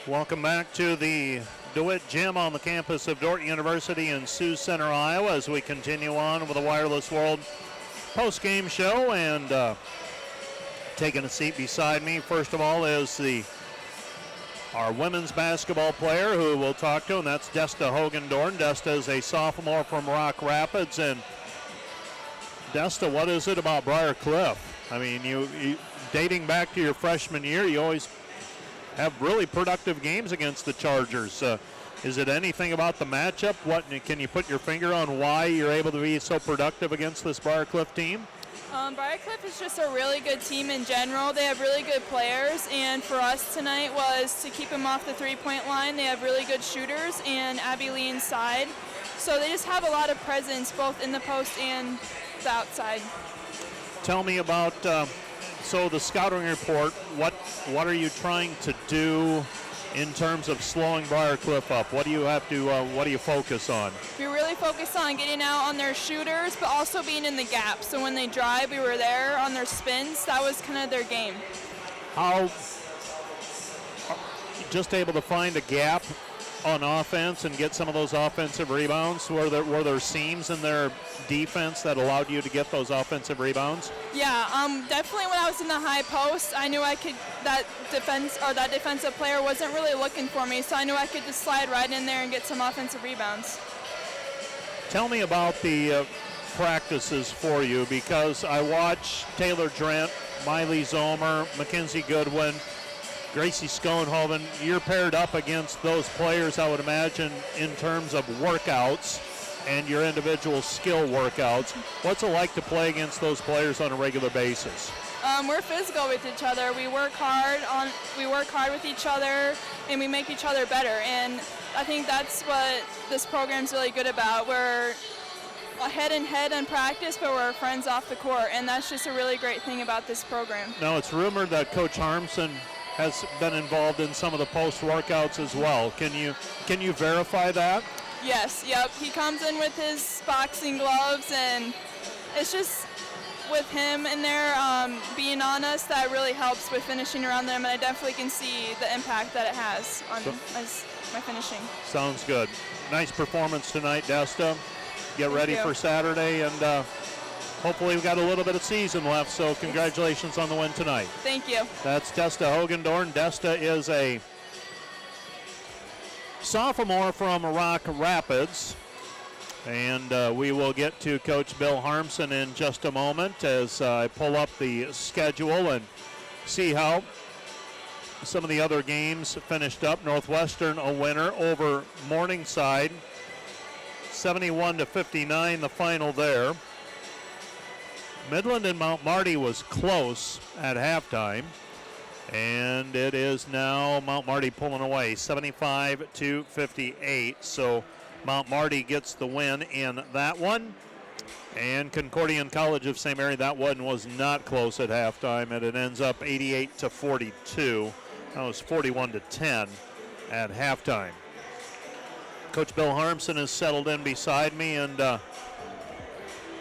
Welcome back to the DeWitt Gym on the campus of Dordt University in Sioux Center, Iowa, as we continue on with the Wireless World post-game show. And taking a seat beside me, first of all, is our women's basketball player who we'll talk to, and that's Desta Hogendorn. Desta is a sophomore from Rock Rapids. And Desta, what is it about Briar Cliff? I mean, you dating back to your freshman year, you always have really productive games against the Chargers. Is it anything about the matchup? What can you put your finger on why you're able to be so productive against this Briar Cliff team? Briar Cliff is just a really good team in general. They have really good players, and for us tonight was to keep them off the three-point line. They have really good shooters and Abby Lee inside. So they just have a lot of presence both in the post and the outside. Tell me about so the scouting report. What are you trying to do in terms of slowing Briar Cliff up? What do you have to? What do you focus on? We really focus on getting out on their shooters, but also being in the gap. So when they drive, we were there on their spins. That was kind of their game. How just able to find a gap on offense and get some of those offensive rebounds? Were there seams in their defense that allowed you to get those offensive rebounds? Yeah, definitely when I was in the high post, I knew I could, that defensive player wasn't really looking for me, so I knew I could just slide right in there and get some offensive rebounds. Tell me about the practices for you, because I watch Taylor Drent, Miley Zomer, Mackenzie Goodwin, Gracie Schoenhoven. You're paired up against those players, I would imagine, in terms of workouts and your individual skill workouts. What's it like to play against those players on a regular basis? We're physical with each other. We work hard with each other, and we make each other better. And I think that's what this program's really good about. We're head and head in practice, but we're friends off the court, and that's just a really great thing about this program. Now, it's rumored that Coach Harmson has been involved in some of the post workouts as well. Can you verify that? Yes, yep. He comes in with his boxing gloves, and it's just with him in there being on us, that really helps with finishing around them, and I definitely can see the impact that it has on my finishing. Sounds good. Nice performance tonight, Desta. Get ready for Saturday, and hopefully we've got a little bit of season left, so congratulations on the win tonight. Thank you. That's Desta Hogendorn. Desta is a sophomore from Rock Rapids, and we will get to Coach Bill Harmson in just a moment as I pull up the schedule and see how some of the other games finished up. Northwestern a winner over Morningside, 71-59 the final there. Midland and Mount Marty was close at halftime, and it is now Mount Marty pulling away 75-58. So Mount Marty gets the win in that one. And Concordian College of St. Mary, that one was not close at halftime, and it ends up 88-42. That was 41-10 at halftime. Coach Bill Harmson is settled in beside me, and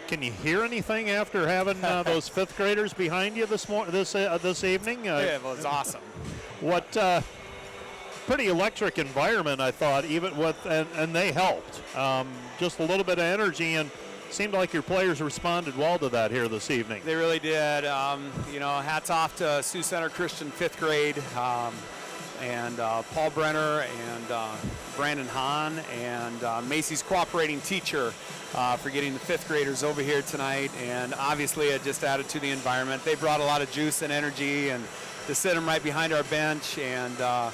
can you hear anything after having those fifth graders behind you this evening? Yeah, it was awesome. What pretty electric environment, I thought, even with, and they helped. Just a little bit of energy, and seemed like your players responded well to that here this evening. They really did. Hats off to Sioux Center Christian fifth grade, and Paul Brenner and Brandon Hahn, and Macy's cooperating teacher for getting the fifth graders over here tonight. And obviously it just added to the environment. They brought a lot of juice and energy, and to sit them right behind our bench, and it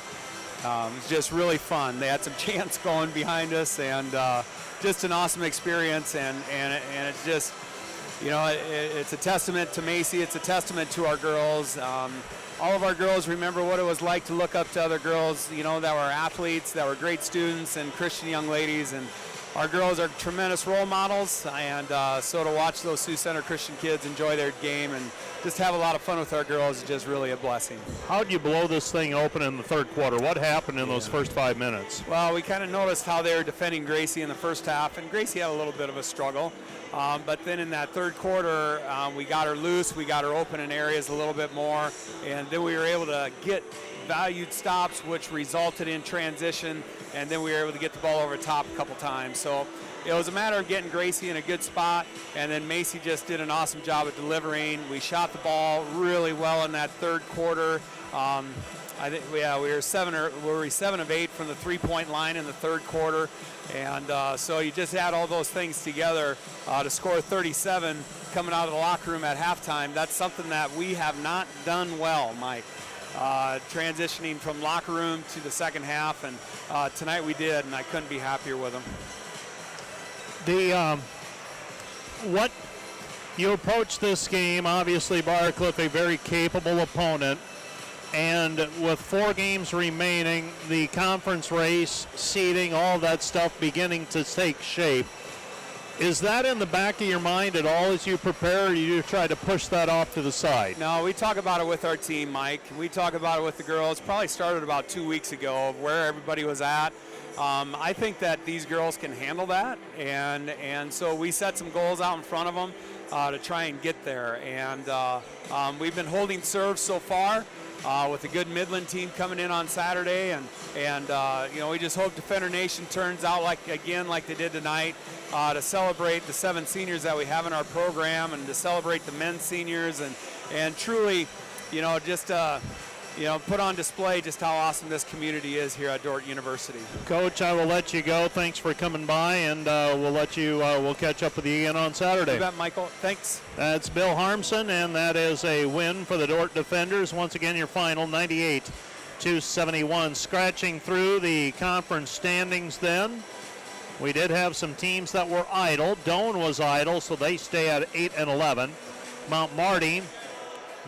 was just really fun. They had some chants going behind us, and just an awesome experience. And it's just, it's a testament to Macy. It's a testament to our girls. All of our girls remember what it was like to look up to other girls, that were athletes, that were great students and Christian young ladies. And our girls are tremendous role models, and so to watch those Sioux Center Christian kids enjoy their game and just have a lot of fun with our girls is just really a blessing. How did you blow this thing open in the third quarter? What happened in those first 5 minutes? Well, we kind of noticed how they were defending Gracie in the first half, and Gracie had a little bit of a struggle. But then in that third quarter, we got her loose, we got her open in areas a little bit more, and then we were able to get valued stops, which resulted in transition, and then we were able to get the ball over top a couple times. So it was a matter of getting Gracie in a good spot, and then Macy just did an awesome job of delivering. We shot the ball really well in that third quarter. I think we were 7 of 8 from the three-point line in the third quarter, and so you just add all those things together to score 37 coming out of the locker room at halftime. That's something that we have not done well, Mike. Transitioning from locker room to the second half, and tonight we did, and I couldn't be happier with them. What you approach this game, obviously Briarcliff, a very capable opponent, and with 4 games remaining, the conference race, seeding, all that stuff beginning to take shape. Is that in the back of your mind at all as you prepare, or you try to push that off to the side? No, we talk about it with our team, Mike. We talk about it with the girls. Probably started about 2 weeks ago of where everybody was at. I think that these girls can handle that, and so we set some goals out in front of them to try and get there. And we've been holding serves so far with a good Midland team coming in on Saturday, and we just hope Defender Nation turns out like they did tonight, to celebrate the 7 seniors that we have in our program, and to celebrate the men's seniors, and truly, just put on display just how awesome this community is here at Dordt University. Coach, I will let you go. Thanks for coming by, and we'll catch up with you again on Saturday. You bet, Michael. Thanks. That's Bill Harmson, and that is a win for the Dordt Defenders. Once again, your final 98-71. Scratching through the conference standings then, we did have some teams that were idle. Doane was idle, so they stay at 8-11. Mount Marty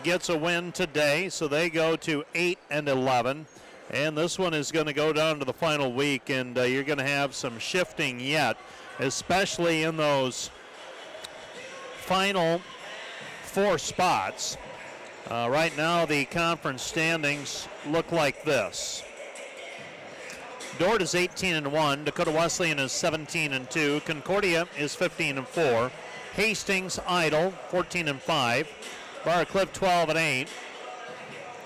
gets a win today, so they go to 8-11. And this one is going to go down to the final week, and you're going to have some shifting yet, especially in those final 4 spots. Right now, the conference standings look like this. Dordt is 18-1. Dakota Wesleyan is 17-2. Concordia is 15-4. Hastings idle, 14-5. Briarcliff 12-8.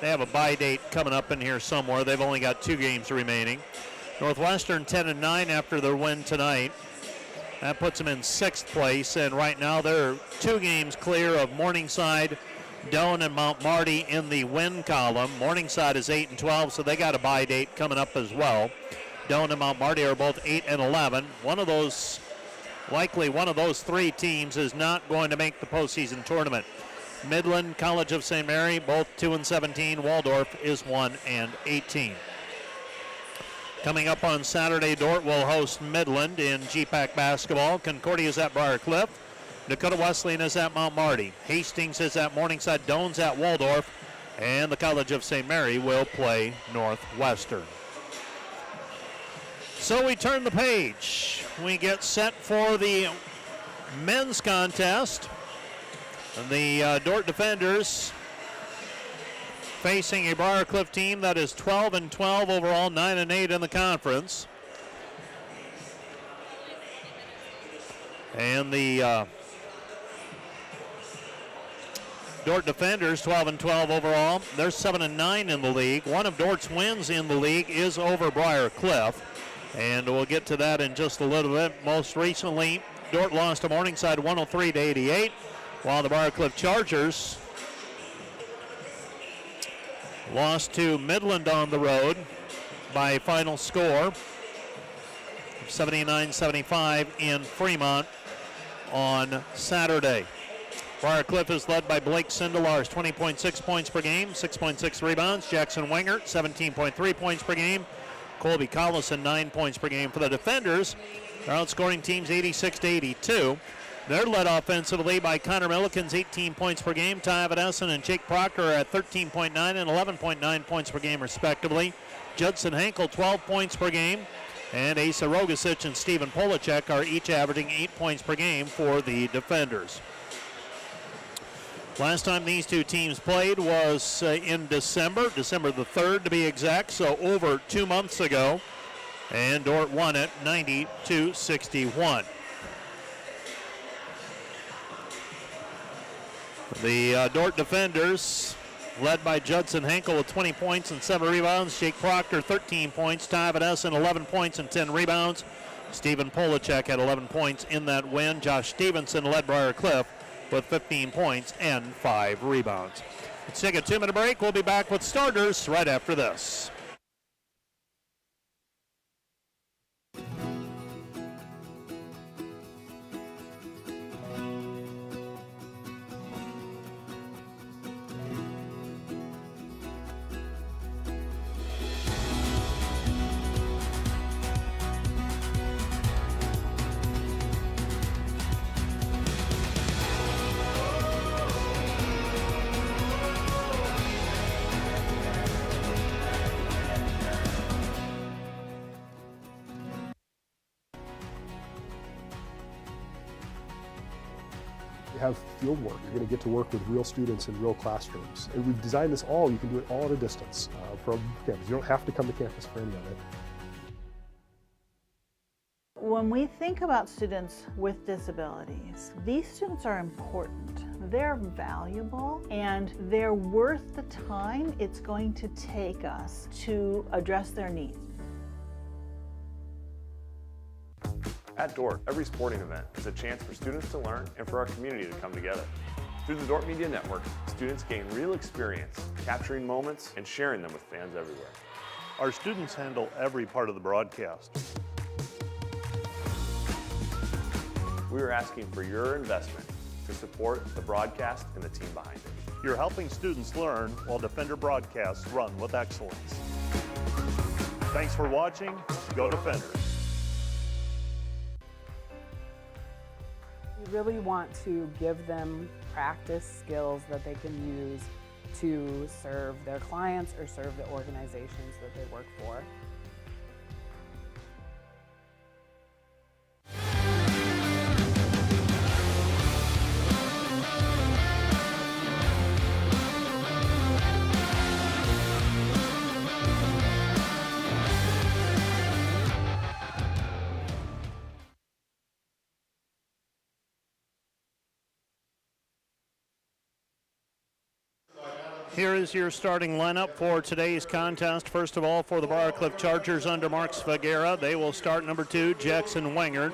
They have a bye date coming up in here somewhere. They've only got 2 games remaining. Northwestern 10-9 after their win tonight. That puts them in 6th place, and right now they're 2 games clear of Morningside, Doane, and Mount Marty in the win column. Morningside is 8-12, so they got a bye date coming up as well. Doane and Mount Marty are both 8-11. Likely one of those 3 teams is not going to make the postseason tournament. Midland, College of St. Mary, both 2-17. Waldorf is 1-18. Coming up on Saturday, Dordt will host Midland in GPAC basketball. Concordia is at Briarcliff. Dakota Wesleyan is at Mount Marty. Hastings is at Morningside. Doane's at Waldorf. And the College of St. Mary will play Northwestern. So we turn the page. We get set for the men's contest. The Dordt Defenders facing a Briarcliff team that is 12-12 overall, 9-8 in the conference. And the Dordt Defenders, 12-12 overall. They're 7-9 in the league. One of Dordt's wins in the league is over Briarcliff, and we'll get to that in just a little bit. Most recently, Dordt lost to Morningside 103-88, while the Briarcliff Chargers lost to Midland on the road by final score 79-75 in Fremont on Saturday. Briarcliff is led by Blake Sindelarz, 20.6 points per game, 6.6 rebounds. Jackson Wingert, 17.3 points per game. Colby Collison, 9 points per game. For the Defenders, they're outscoring teams 86-82. They're led offensively by Connor Millikins, 18 points per game. Ty Avanessen and Jake Proctor are at 13.9 and 11.9 points per game, respectively. Judson Henkel, 12 points per game. And Asa Rogasic and Stephen Polacek are each averaging 8 points per game for the Defenders. Last time these 2 teams played was in December the 3rd to be exact, so over 2 months ago. And Dordt won it 90-61. The Dordt Defenders led by Judson Henkel with 20 points and 7 rebounds. Jake Proctor, 13 points. Ty Van Essen, 11 points and 10 rebounds. Stephen Polachek had 11 points in that win. Josh Stevenson led Briar Cliff with 15 points and 5 rebounds. Let's take a 2-minute break. We'll be back with starters right after this. You have field work. You're going to get to work with real students in real classrooms. And we've designed this all. You can do it all at a distance from campus. You don't have to come to campus for any of it. When we think about students with disabilities, these students are important. They're valuable and they're worth the time it's going to take us to address their needs. At Dordt, every sporting event is a chance for students to learn and for our community to come together. Through the Dordt Media Network, students gain real experience, capturing moments and sharing them with fans everywhere. Our students handle every part of the broadcast. We are asking for your investment to support the broadcast and the team behind it. You're helping students learn while Defender broadcasts run with excellence. Thanks for watching. Go Defenders. We really want to give them practice skills that they can use to serve their clients or serve the organizations that they work for. Here is your starting lineup for today's contest. First of all, for the Briarcliff Chargers under Mark Svagera, they will start number 2, Jackson Wingard.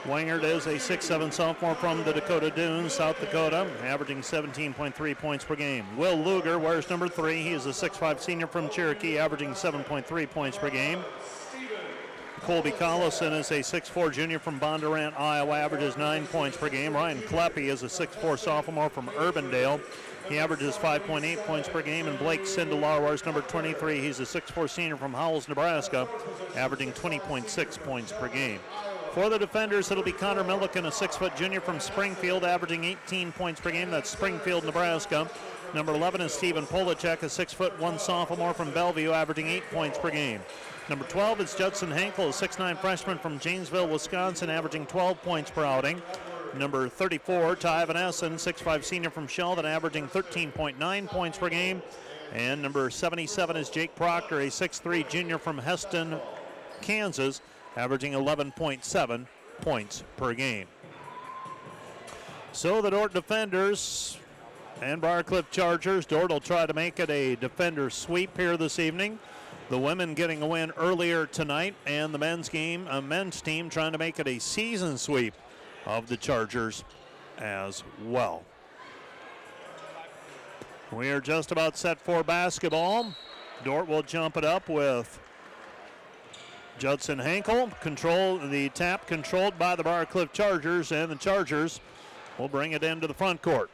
Wingard is a 6'7" sophomore from the Dakota Dunes, South Dakota, averaging 17.3 points per game. Will Luger wears number 3. He is a 6'5" senior from Cherokee, averaging 7.3 points per game. Colby Collison is a 6'4" junior from Bondurant, Iowa, averages 9 points per game. Ryan Kleppe is a 6'4" sophomore from Urbandale. He averages 5.8 points per game. And Blake Sindelar wears number 23. He's a 6'4" senior from Howells, Nebraska, averaging 20.6 points per game. For the Defenders, it'll be Connor Milliken, a 6' junior from Springfield, averaging 18 points per game. That's Springfield, Nebraska. Number 11 is Stephen Polachek, a 6'1" sophomore from Bellevue, averaging 8 points per game. Number 12 is Judson Henkel, a 6'9" freshman from Janesville, Wisconsin, averaging 12 points per outing. Number 34, Ty Van Essen, 6'5" senior from Sheldon, averaging 13.9 points per game. And number 77 is Jake Proctor, a 6'3" junior from Heston, Kansas, averaging 11.7 points per game. So the Dordt Defenders and Briarcliff Chargers. Dordt will try to make it a Defender sweep here this evening. The women getting a win earlier tonight, and the men's team trying to make it a season sweep of the Chargers as well. We are just about set for basketball. Dordt will jump it up with Judson Henkel. The tap controlled by the Briarcliff Chargers, and the Chargers will bring it into the front court.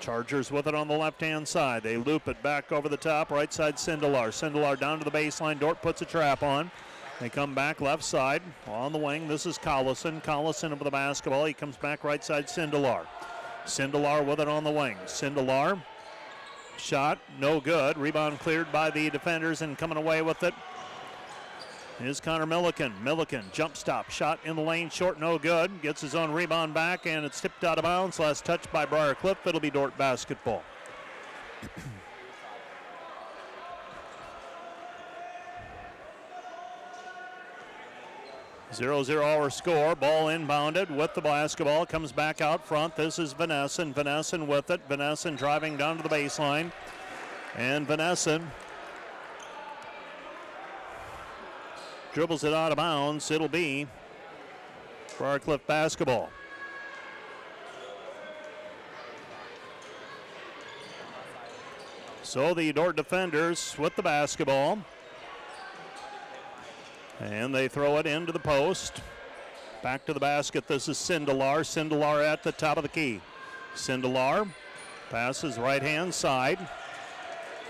Chargers with it on the left-hand side. They loop it back over the top, right side Sindelar. Sindelar down to the baseline. Dordt puts a trap on. They come back left side on the wing. This is Collison. Collison with the basketball. He comes back right side Sindelar. Sindelar with it on the wing. Sindelar, shot, no good. Rebound cleared by the Defenders, and coming away with it is Connor Milliken. Milliken, jump stop, shot in the lane, short, no good. Gets his own rebound back, and it's tipped out of bounds. Last touch by Briarcliff. It'll be Dordt basketball. 0-0 our score. Ball inbounded with the basketball. Comes back out front. This is Van Essen. Van Essen with it. Van Essen driving down to the baseline. And Vanessa dribbles it out of bounds. It'll be Briarcliff basketball. So the Dordt defenders with the basketball. And they throw it into the post. Back to the basket. This is Sindelar. Sindelar at the top of the key. Sindelar passes right-hand side.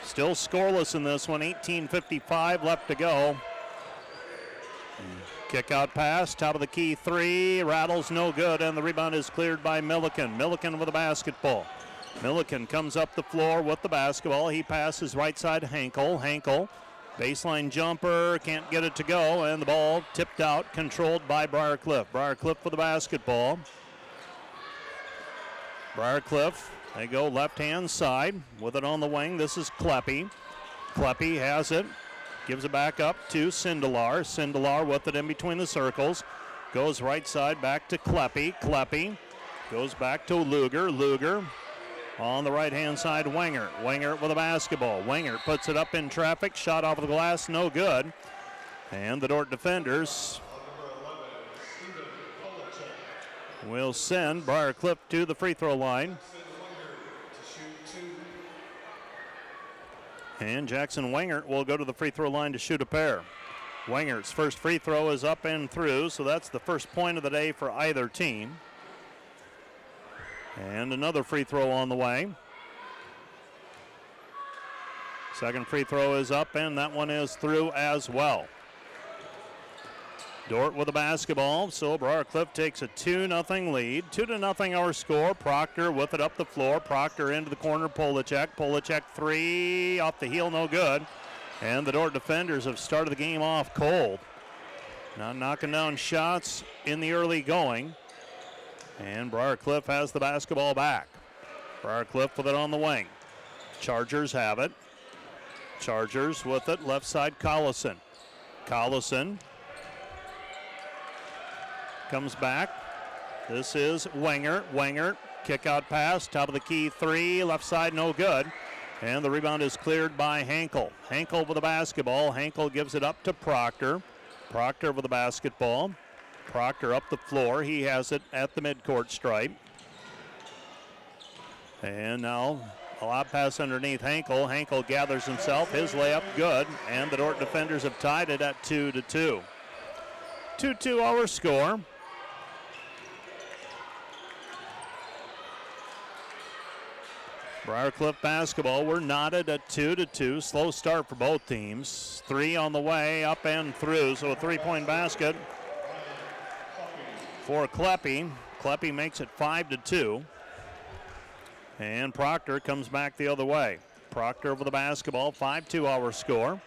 Still scoreless in this one. 18:55 left to go. Kick out pass, top of the key three. Rattles no good, and the rebound is cleared by Milliken. Milliken with the basketball. Milliken comes up the floor with the basketball. He passes right side Hankel. Hankel, baseline jumper, can't get it to go, and the ball tipped out, controlled by Briarcliff. Briarcliff for the basketball. Briarcliff, they go left-hand side with it on the wing. This is Kleppe. Kleppe has it, gives it back up to Sindelar. Sindelar with it in between the circles. Goes right side back to Kleppe. Kleppe goes back to Luger. Luger on the right-hand side, Wingert. Wingert with a basketball. Wingert puts it up in traffic. Shot off of the glass, no good. And the Dordt defenders will send Briarcliff to the free throw line. And Jackson Wingert will go to the free throw line to shoot a pair. Wingert's first free throw is up and through, so that's the first point of the day for either team. And another free throw on the way. Second free throw is up, and that one is through as well. Dordt with the basketball, so Briarcliff takes a 2-0 lead. 2-0 our score. Proctor with it up the floor. Proctor into the corner, Polacek. Polacek three, off the heel, no good. And the Dordt defenders have started the game off cold. Now knocking down shots in the early going. And Briarcliff has the basketball back. Briarcliff with it on the wing. Chargers have it. Chargers with it, left side, Collison. Collison comes back. This is Wingert. Wingert, kick out pass, top of the key three, left side, no good. And the rebound is cleared by Hankel. Hankel with the basketball. Hankel gives it up to Proctor. Proctor with the basketball. Proctor up the floor. He has it at the midcourt stripe. And now a lob pass underneath Hankel. Hankel gathers himself. His layup good. And the Dordt defenders have tied it at 2-2. 2-2 our score. Briarcliff basketball, we're knotted at 2-2. Slow start for both teams. Three on the way, up and through. So a three-point basket for Kleppe. Kleppe makes it 5-2. And Proctor comes back the other way. Proctor over the basketball, 5-2 our score.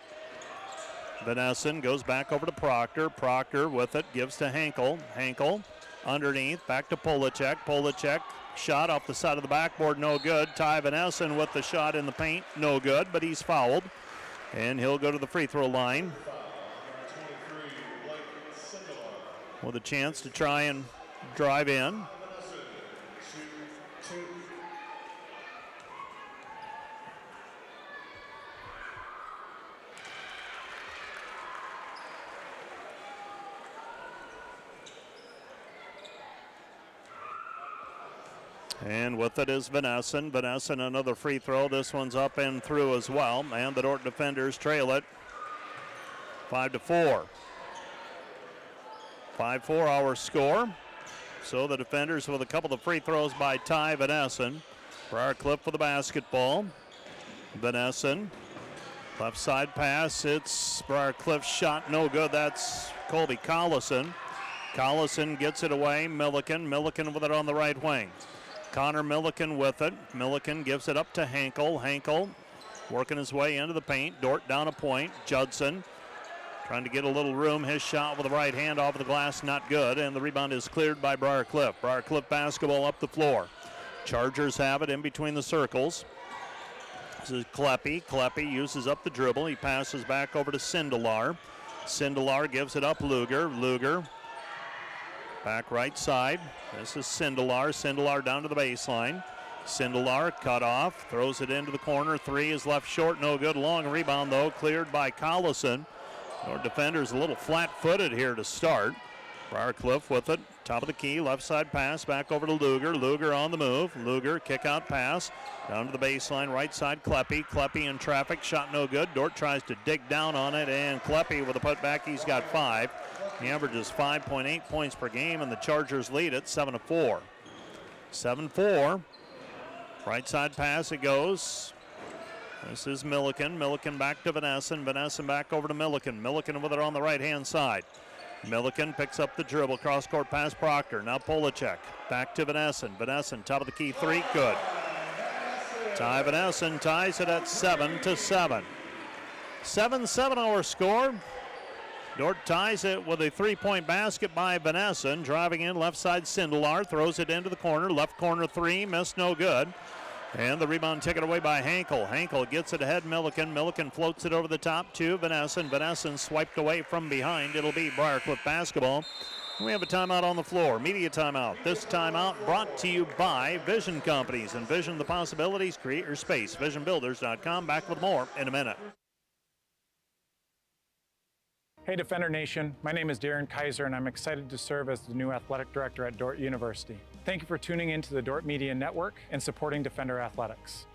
Vanesson goes back over to Proctor. Proctor with it, gives to Hankel. Hankel underneath, back to Polacek. Polacek shot off the side of the backboard, no good. Ty Vanesson with the shot in the paint, no good, but he's fouled. And he'll go to the free throw line with a chance to try and drive in. And with it is Vanesson. Vanesson another free throw. This one's up and through as well. And the Dordt defenders trail it 5-4. 5-4 our score. So the defenders with a couple of free throws by Ty Vanesson. Briarcliff for the basketball. Vanesson. Left side pass. It's Briarcliff's shot, no good. That's Colby Collison. Collison gets it away. Milliken. Milliken with it on the right wing. Connor Milliken with it. Milliken gives it up to Hankel. Hankel working his way into the paint. Dordt down a point. Judson trying to get a little room. His shot with the right hand off the glass, not good. And the rebound is cleared by Briarcliff. Briarcliff basketball up the floor. Chargers have it in between the circles. This is Kleppe. Kleppe uses up the dribble. He passes back over to Sindelar. Sindelar gives it up Luger. Luger back right side. This is Sindelar. Sindelar down to the baseline. Sindelar cut off, throws it into the corner. 3 is left short, no good. Long rebound, though, cleared by Collison. Our defender's a little flat-footed here to start. Briarcliff with it, top of the key, left side pass, back over to Luger. Luger on the move. Luger, kick-out pass, down to the baseline, right side, Kleppe. Kleppe in traffic, shot no good. Dordt tries to dig down on it, and Kleppe with a putback, he's got 5. He averages 5.8 points per game, and the Chargers lead at 7-4. 7-4. Right side pass it goes. This is Milliken. Milliken back to Vanessen. Vanessen back over to Milliken. Milliken with it on the right-hand side. Milliken picks up the dribble. Cross-court pass Proctor. Now Polacek. Back to Vanessen. Vanessen, top of the key, 3, good. Ty Vanessen ties it at 7-7. 7-7 our score. Dordt ties it with a 3-point basket by Vanessen. Driving in left side, Sindelar throws it into the corner. Left corner 3, missed, no good. And the rebound taken away by Hankel. Hankel gets it ahead, Milliken. Milliken floats it over the top to Vanessen. Vanessen swiped away from behind. It'll be Briarcliff basketball. We have a timeout on the floor, media timeout. This timeout brought to you by Vision Companies. Envision the possibilities, create your space. VisionBuilders.com. Back with more in a minute. Hey Defender Nation, my name is Darren Kaiser and I'm excited to serve as the new athletic director at Dordt University. Thank you for tuning into the Dordt Media Network and supporting Defender Athletics.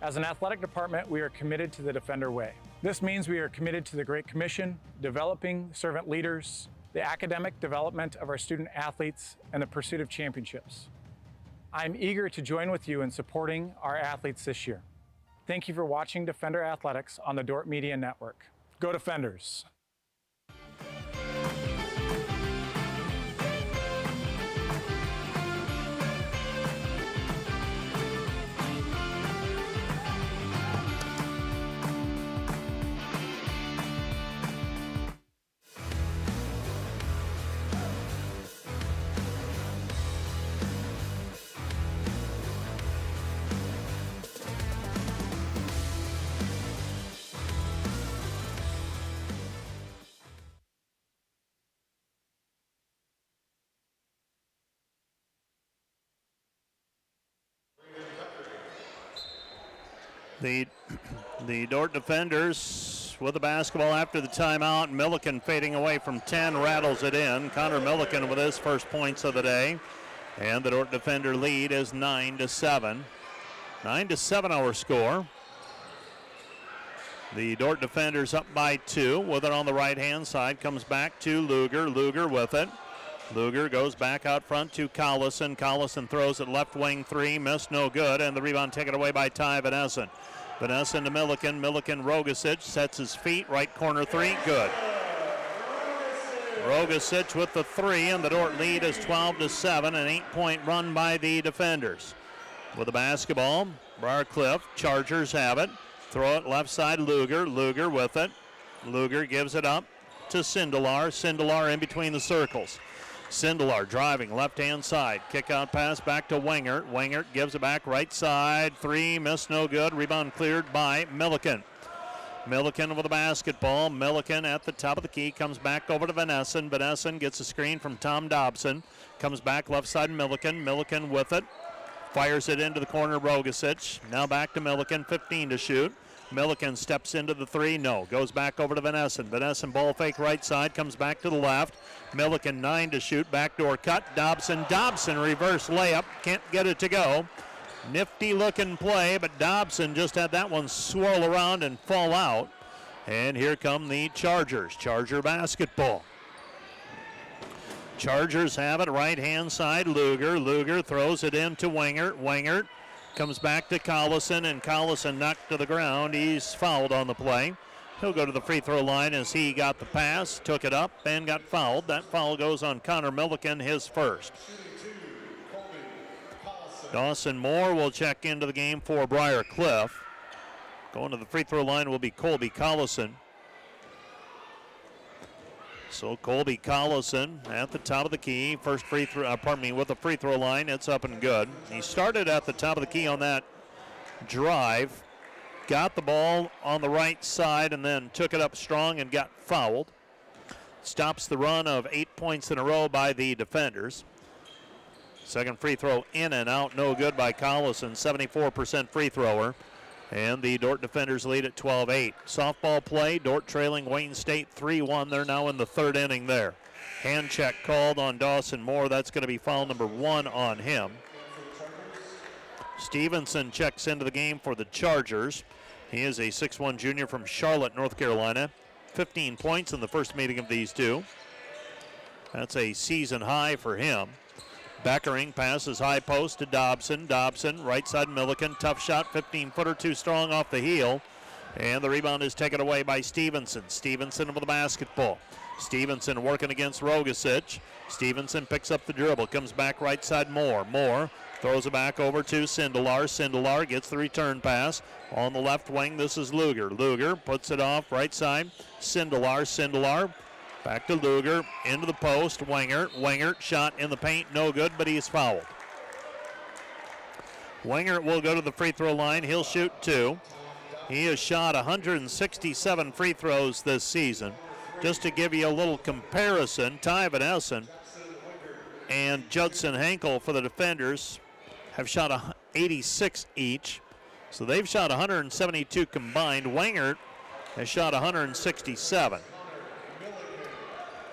As an athletic department, we are committed to the Defender way. This means we are committed to the Great Commission, developing servant leaders, the academic development of our student athletes, and the pursuit of championships. I'm eager to join with you in supporting our athletes this year. Thank you for watching Defender Athletics on the Dordt Media Network. Go Defenders! The Dordt defenders with the basketball after the timeout. Milliken fading away from 10, rattles it in. Connor Milliken with his first points of the day. And the Dordt defender lead is 9-7. 9-7 our score. The Dordt defenders up by 2 with it on the right-hand side. Comes back to Luger. Luger with it. Luger goes back out front to Collison. Collison throws it left wing 3, missed, no good, and the rebound taken away by Ty Vanessen. Vanessen to Milliken. Milliken, Rogasic sets his feet, right corner 3, good. Rogasic with the 3, and the Dordt lead is 12-7, an 8-point run by the defenders. With the basketball, Briarcliff, Chargers have it. Throw it left side, Luger. Luger with it. Luger gives it up to Sindelar. Sindelar in between the circles. Sindelar driving left-hand side. Kick out pass back to Wingert. Wingert gives it back right side. 3, missed, no good. Rebound cleared by Milliken. Milliken with the basketball. Milliken at the top of the key. Comes back over to Vanessen. Vanessen gets a screen from Tom Dobson. Comes back left side Milliken. Milliken with it. Fires it into the corner, Rogasic. Now back to Milliken, 15 to shoot. Milliken steps into the 3, no. Goes back over to Vanessen. Vanessen ball fake right side, comes back to the left. Milliken 9 to shoot, backdoor cut. Dobson reverse layup, can't get it to go. Nifty looking play, but Dobson just had that one swirl around and fall out. And here come the Chargers. Charger basketball. Chargers have it right-hand side. Luger. Luger throws it in to Wingert. Wingert comes back to Collison, and Collison knocked to the ground. He's fouled on the play. He'll go to the free throw line as he got the pass, took it up, and got fouled. That foul goes on Connor Milliken, his first. Dawson Moore will check into the game for Briarcliff. Going to the free throw line will be Colby Collison. So Colby Collison at the top of the key. First free throw, with the free throw line, it's up and good. He started at the top of the key on that drive, got the ball on the right side, and then took it up strong and got fouled. Stops the run of 8 points in a row by the defenders. Second free throw in and out, no good by Collison, 74% free thrower. And the Dordt defenders lead at 12-8. Softball play, Dordt trailing Wayne State 3-1. They're now in the third inning there. Hand check called on Dawson Moore. That's going to be foul number 1 on him. Stevenson checks into the game for the Chargers. He is a 6'1 junior from Charlotte, North Carolina. 15 points in the first meeting of these two. That's a season high for him. Beckering passes high post to Dobson. Dobson, right side Milliken. Tough shot, 15-footer, too strong off the heel. And the rebound is taken away by Stevenson. Stevenson with the basketball. Stevenson working against Rogasic. Stevenson picks up the dribble, comes back right side Moore. Moore throws it back over to Sindelar. Sindelar gets the return pass. On the left wing, this is Luger. Luger puts it off right side. Sindelar. Sindelar back to Luger, into the post. Wingert. Wingert shot in the paint, no good, but he is fouled. Wingert will go to the free throw line. He'll shoot 2. He has shot 167 free throws this season. Just to give you a little comparison, Ty Vanessen and Judson Henkel for the defenders have shot 86 each. So they've shot 172 combined. Wingert has shot 167.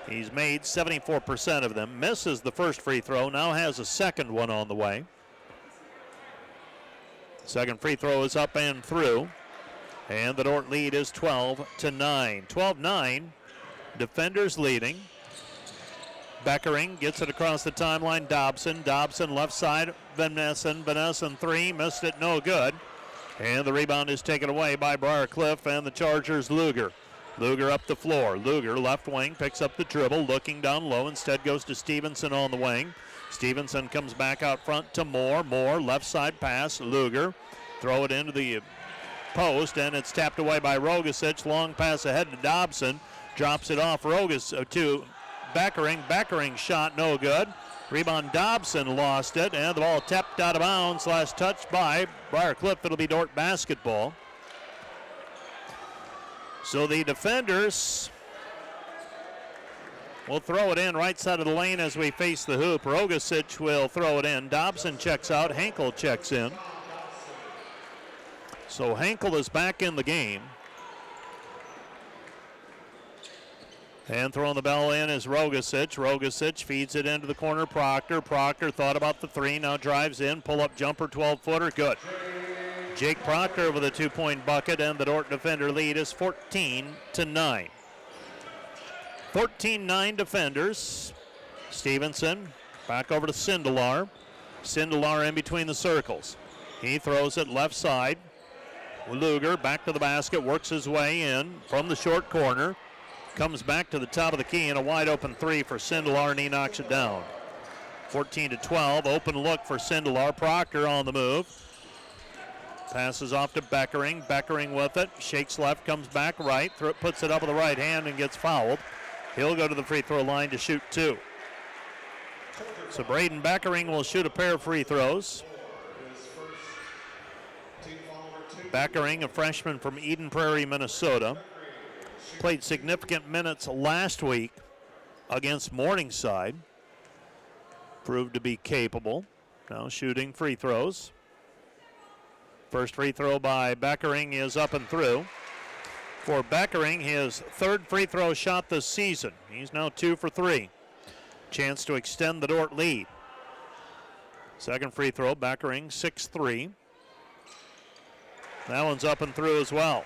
He's made 74% of them. Misses the first free throw, now has a second one on the way. Second free throw is up and through. And the Dordt lead is 12-9. 12-9, defenders leading. Beckering gets it across the timeline. Dobson. Dobson left side. Vanessen. Vanessen 3. Missed it. No good. And the rebound is taken away by Briar Cliff and the Chargers. Luger. Luger up the floor. Luger left wing picks up the dribble. Looking down low. Instead goes to Stevenson on the wing. Stevenson comes back out front to Moore. Moore left side pass. Luger. Throw it into the post and it's tapped away by Rogasic. Long pass ahead to Dobson. Drops it off to Beckering. Beckering shot no good. Rebound Dobson lost it and the ball tapped out of bounds. Last touch by Briar Cliff. It'll be Dordt basketball. So the defenders will throw it in right side of the lane as we face the hoop. Rogasic will throw it in. Dobson checks out. Henkel checks in. So Henkel is back in the game. And throwing the bell in is Rogasic. Rogasic feeds it into the corner. Proctor. Proctor thought about the 3. Now drives in. Pull-up jumper, 12-footer. Good. Jake Proctor with a 2-point bucket, and the Dordt defender lead is 14-9. 14-9 defenders. Stevenson back over to Sindelar. Sindelar in between the circles. He throws it left side. Luger back to the basket, works his way in from the short corner. Comes back to the top of the key and a wide open 3 for Sindelar, and he knocks it down. 14-12, open look for Sindelar. Proctor on the move. Passes off to Beckering. Beckering with it. Shakes left, comes back right. Puts it up with the right hand and gets fouled. He'll go to the free throw line to shoot 2. So Braden Beckering will shoot a pair of free throws. Beckering, a freshman from Eden Prairie, Minnesota. Played significant minutes last week against Morningside. Proved to be capable. Now shooting free throws. First free throw by Beckering is up and through. For Beckering, his third free throw shot this season. He's now 2 for 3. Chance to extend the Dordt lead. Second free throw, Beckering, 6-3. That one's up and through as well.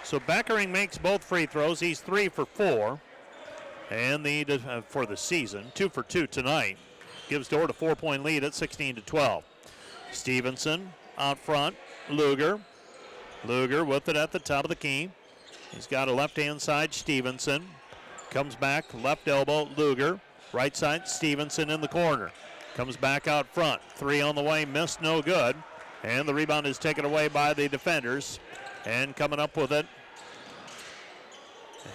So Beckering makes both free throws. He's 3 for 4. And for the season, 2 for 2 tonight. Gives Dordt a 4-point lead at 16-12. Stevenson out front. Luger. Luger with it at the top of the key. He's got a left-hand side, Stevenson. Comes back, left elbow, Luger. Right side, Stevenson in the corner. Comes back out front. 3 on the way, missed, no good. And the rebound is taken away by the defenders. And coming up with it,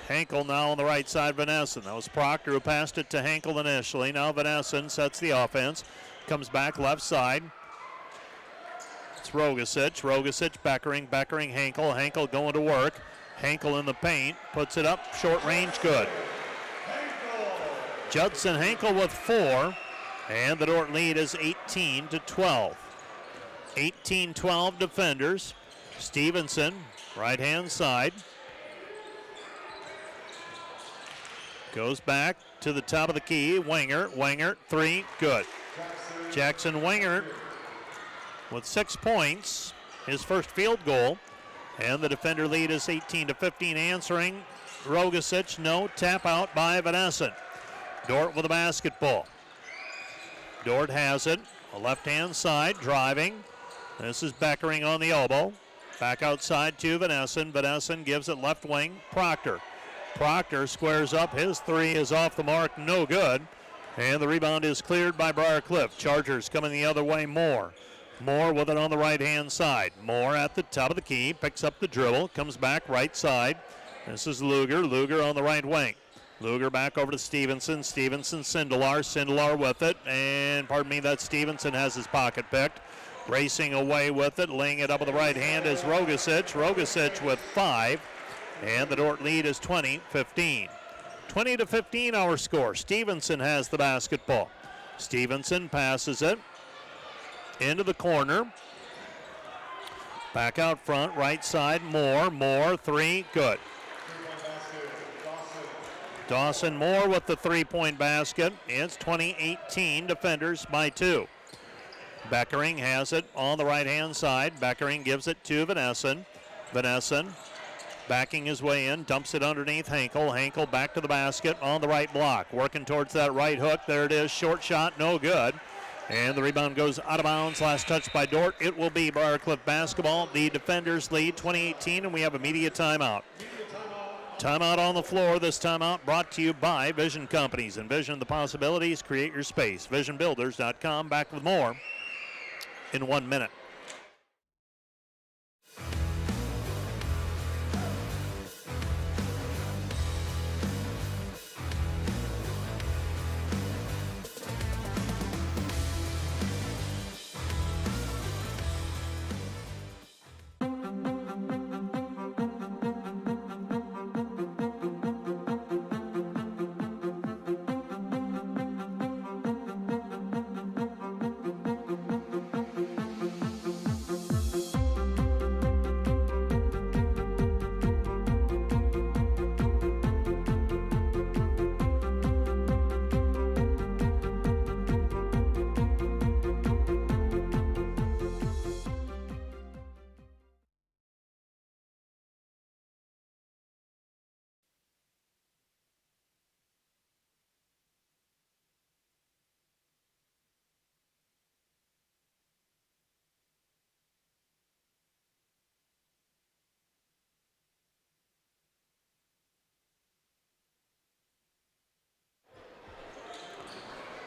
Henkel now on the right side, Vanessen. That was Proctor who passed it to Henkel initially. Now Vanessen sets the offense. Comes back left side. It's Rogasic. Rogasic, Beckering. Beckering, Henkel. Henkel going to work. Henkel in the paint. Puts it up. Short range, good. Judson Henkel with 4. And the Dordt lead is 18-12. 18-12 defenders. Stevenson, right-hand side. Goes back to the top of the key. Wingert, three, good. Jackson Wingert with 6 points, his first field goal. And the defender lead is 18-15. Answering, Rogasic, no, tap out by Vanessen. Dordt with the basketball. Dordt has it, a left-hand side, driving. This is Beckering on the elbow. Back outside to Vanessen. Vanessen gives it left wing, Proctor. Proctor squares up, his three is off the mark, no good. And the rebound is cleared by Briar Cliff. Chargers coming the other way, Moore. Moore with it on the right-hand side. Moore at the top of the key, picks up the dribble, comes back right side. This is Luger. Luger on the right wing. Luger back over to Stevenson. Stevenson, Sindelar. Sindelar with it. And pardon me, that Stevenson has his pocket picked. Racing away with it, laying it up with the right hand is Rogasic. Rogasic with 5. And the Dordt lead is 20-15. 20-15 our score. Stevenson has the basketball. Stevenson passes it into the corner. Back out front, right side, Moore, three, good. Dawson Moore with the three-point basket. It's 20-18, defenders by 2. Beckering has it on the right-hand side. Beckering gives it to Vanessen. Vanessen backing his way in, dumps it underneath Hankel. Hankel back to the basket on the right block. Working towards that right hook. There it is, short shot, no good. And the rebound goes out of bounds. Last touch by Dordt. It will be Briar Cliff basketball. The defenders lead 20-18, and we have a media timeout. Timeout on the floor. This timeout brought to you by Vision Companies. Envision the possibilities. Create your space. VisionBuilders.com. Back with more in 1 minute.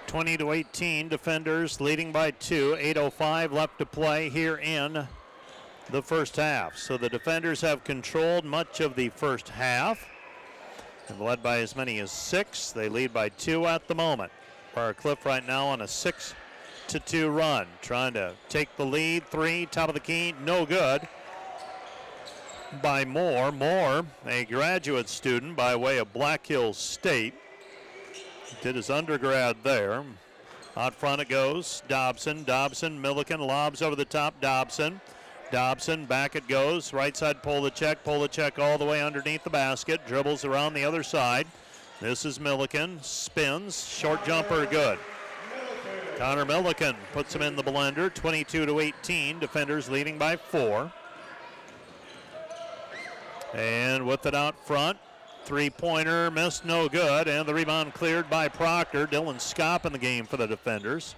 (20-18) defenders leading by 2. 8:05 left to play here in the first half. So the defenders have controlled much of the first half and led by as many as 6. They lead by 2 at the moment. Briar Cliff right now on a 6-2 run, trying to take the lead. 3, top of the key, no good. By Moore. Moore, a graduate student by way of Black Hills State. Did his undergrad there. Out front it goes. Dobson, Milliken lobs over the top. Dobson, back it goes. Right side, Polacek all the way underneath the basket. Dribbles around the other side. This is Milliken, spins, short jumper, good. Connor Milliken puts him in the blender. 22-18, defenders leading by 4. And with it out front, three-pointer missed, no good, and the rebound cleared by Proctor. Dylan Skopp in the game for the defenders.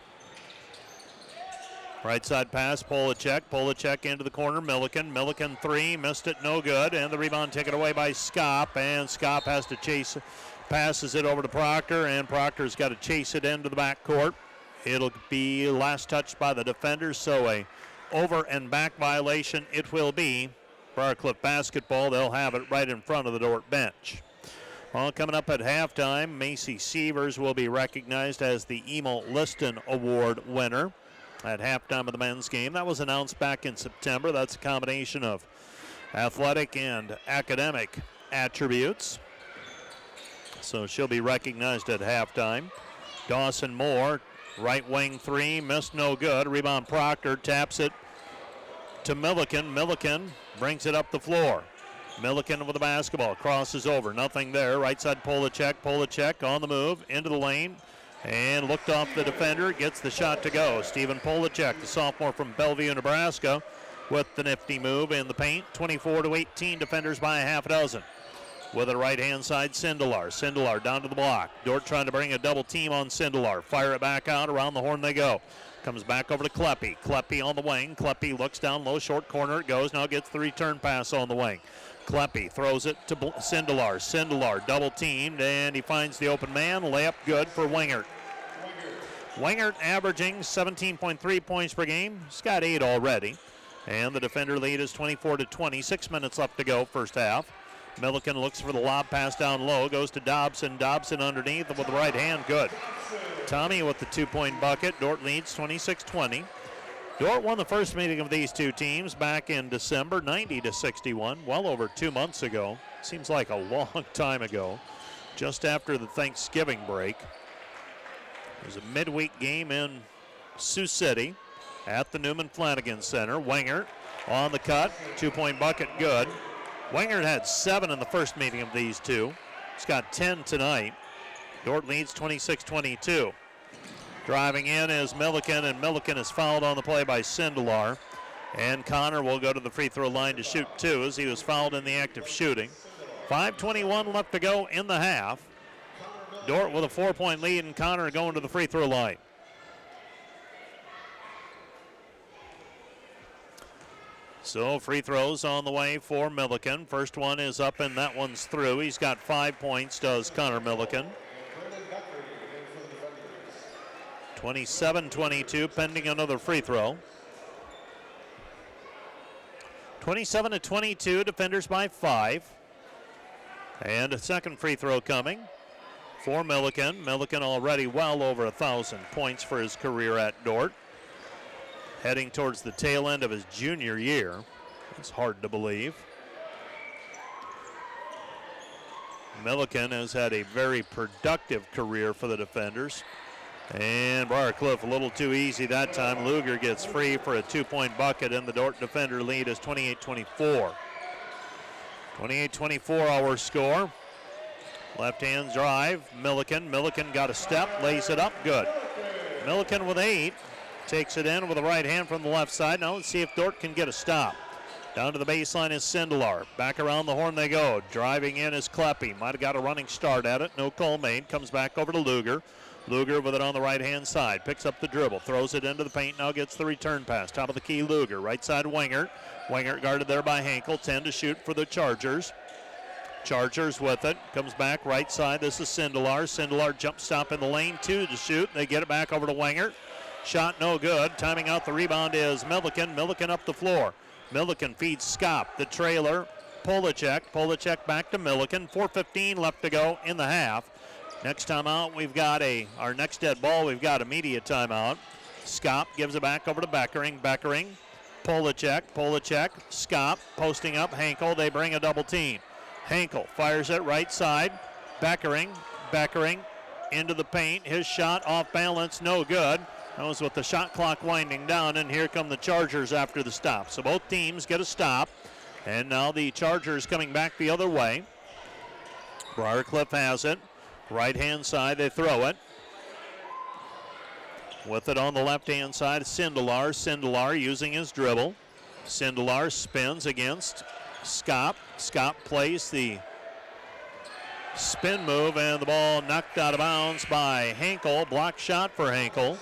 Right side pass, Polacek into the corner, Milliken 3, missed it, no good, and the rebound taken away by Skopp, and Skopp has to chase, passes it over to Proctor, and Proctor's got to chase it into the backcourt. It'll be last touched by the defenders, so a over and back violation it will be. Briar Cliff basketball, they'll have it right in front of the Dordt bench. Well, coming up at halftime, Macy Sievers will be recognized as the Emil Liston Award winner at halftime of the men's game. That was announced back in September. That's a combination of athletic and academic attributes. So she'll be recognized at halftime. Dawson Moore Right wing three, missed, no good. Rebound Proctor, taps it to Milliken. Milliken brings it up the floor. Milliken with the basketball, crosses over, nothing there. Right side Polacek, Polacek on the move, into the lane, and looked off the defender, gets the shot to go. Stephen Polacek, the sophomore from Bellevue, Nebraska, with the nifty move in the paint. 24-18, defenders by a half a dozen. With the right-hand side, Sindelar. Sindelar down to the block. Dordt trying to bring a double team on Sindelar. Fire it back out. Around the horn they go. Comes back over to Kleppe. Kleppe on the wing. Kleppe looks down low, short corner. It goes. Now gets the return pass on the wing. Kleppe throws it to Sindelar. Sindelar double teamed, and he finds the open man. Layup good for Wingert. Wingert averaging 17.3 points per game. He's got 8 already. And the defender lead is 24-20. 6 minutes left to go, first half. Milliken looks for the lob pass down low, goes to Dobson. Dobson underneath with the right hand, good. Tommy with the 2-point bucket. Dordt leads 26-20. Dordt won the first meeting of these two teams back in December, 90-61, well over 2 months ago. Seems like a long time ago, just after the Thanksgiving break. It was a midweek game in Sioux City at the Newman Flanagan Center. Wingert on the cut, 2-point bucket, good. Wingert had 7 in the first meeting of these two. He's got 10 tonight. Dordt leads 26-22. Driving in is Milliken, and Milliken is fouled on the play by Sindelar. And Connor will go to the free throw line to shoot 2 as he was fouled in the act of shooting. 5:21 left to go in the half. Dordt with a 4-point lead, and Connor going to the free throw line. So free throws on the way for Milliken. First one is up and that one's through. He's got 5 points, does Connor Milliken. 27-22, pending another free throw. 27-22, defenders by 5. And a second free throw coming for Milliken. Milliken already well over 1,000 points for his career at Dordt. Heading towards the tail end of his junior year. It's hard to believe. Milliken has had a very productive career for the defenders. And Briar Cliff a little too easy that time. Luger gets free for a 2-point bucket, and the Dordt defender lead is 28-24. 28-24 our score. Left hand drive, Milliken. Milliken got a step, lays it up, good. Milliken with 8. Takes it in with the right hand from the left side. Now let's see if Dordt can get a stop. Down to the baseline is Sindelar. Back around the horn they go. Driving in is Kleppe. Might have got a running start at it. No call made. Comes back over to Luger. Luger with it on the right-hand side. Picks up the dribble. Throws it into the paint. Now gets the return pass. Top of the key, Luger. Right side, Wingert. Wingert guarded there by Hankel. 10 to shoot for the Chargers. Chargers with it. Comes back right side. This is Sindelar. Sindelar jump stop in the lane. 2 to shoot. They get it back over to Wingert. Shot no good. Timing out the rebound is Milliken. Milliken up the floor. Milliken feeds Scott. The trailer, Polacek. Polacek back to Milliken. 4:15 left to go in the half. Next timeout, we've got our next dead ball, we've got immediate timeout. Scott gives it back over to Beckering. Beckering, Polacek. Polacek, Scott posting up Hankel. They bring a double team. Hankel fires it right side. Beckering. Beckering into the paint. His shot off balance, no good. That was with the shot clock winding down, and here come the Chargers after the stop. So both teams get a stop, and now the Chargers coming back the other way. Briar Cliff has it. Right-hand side, they throw it. With it on the left-hand side, Sindelar. Sindelar using his dribble. Sindelar spins against Scott. Scott plays the spin move, and the ball knocked out of bounds by Hankel. Block shot for Hankel.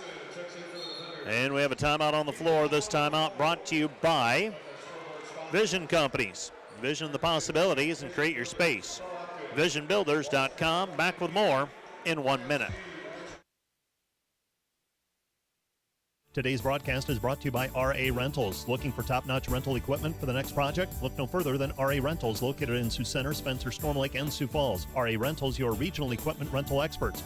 And we have a timeout on the floor. This timeout brought to you by Vision Companies. Vision the possibilities and create your space. VisionBuilders.com. Back with more in 1 minute. Today's broadcast is brought to you by RA Rentals. Looking for top-notch rental equipment for the next project? Look no further than RA Rentals, located in Sioux Center, Spencer, Storm Lake, and Sioux Falls. RA Rentals, your regional equipment rental experts.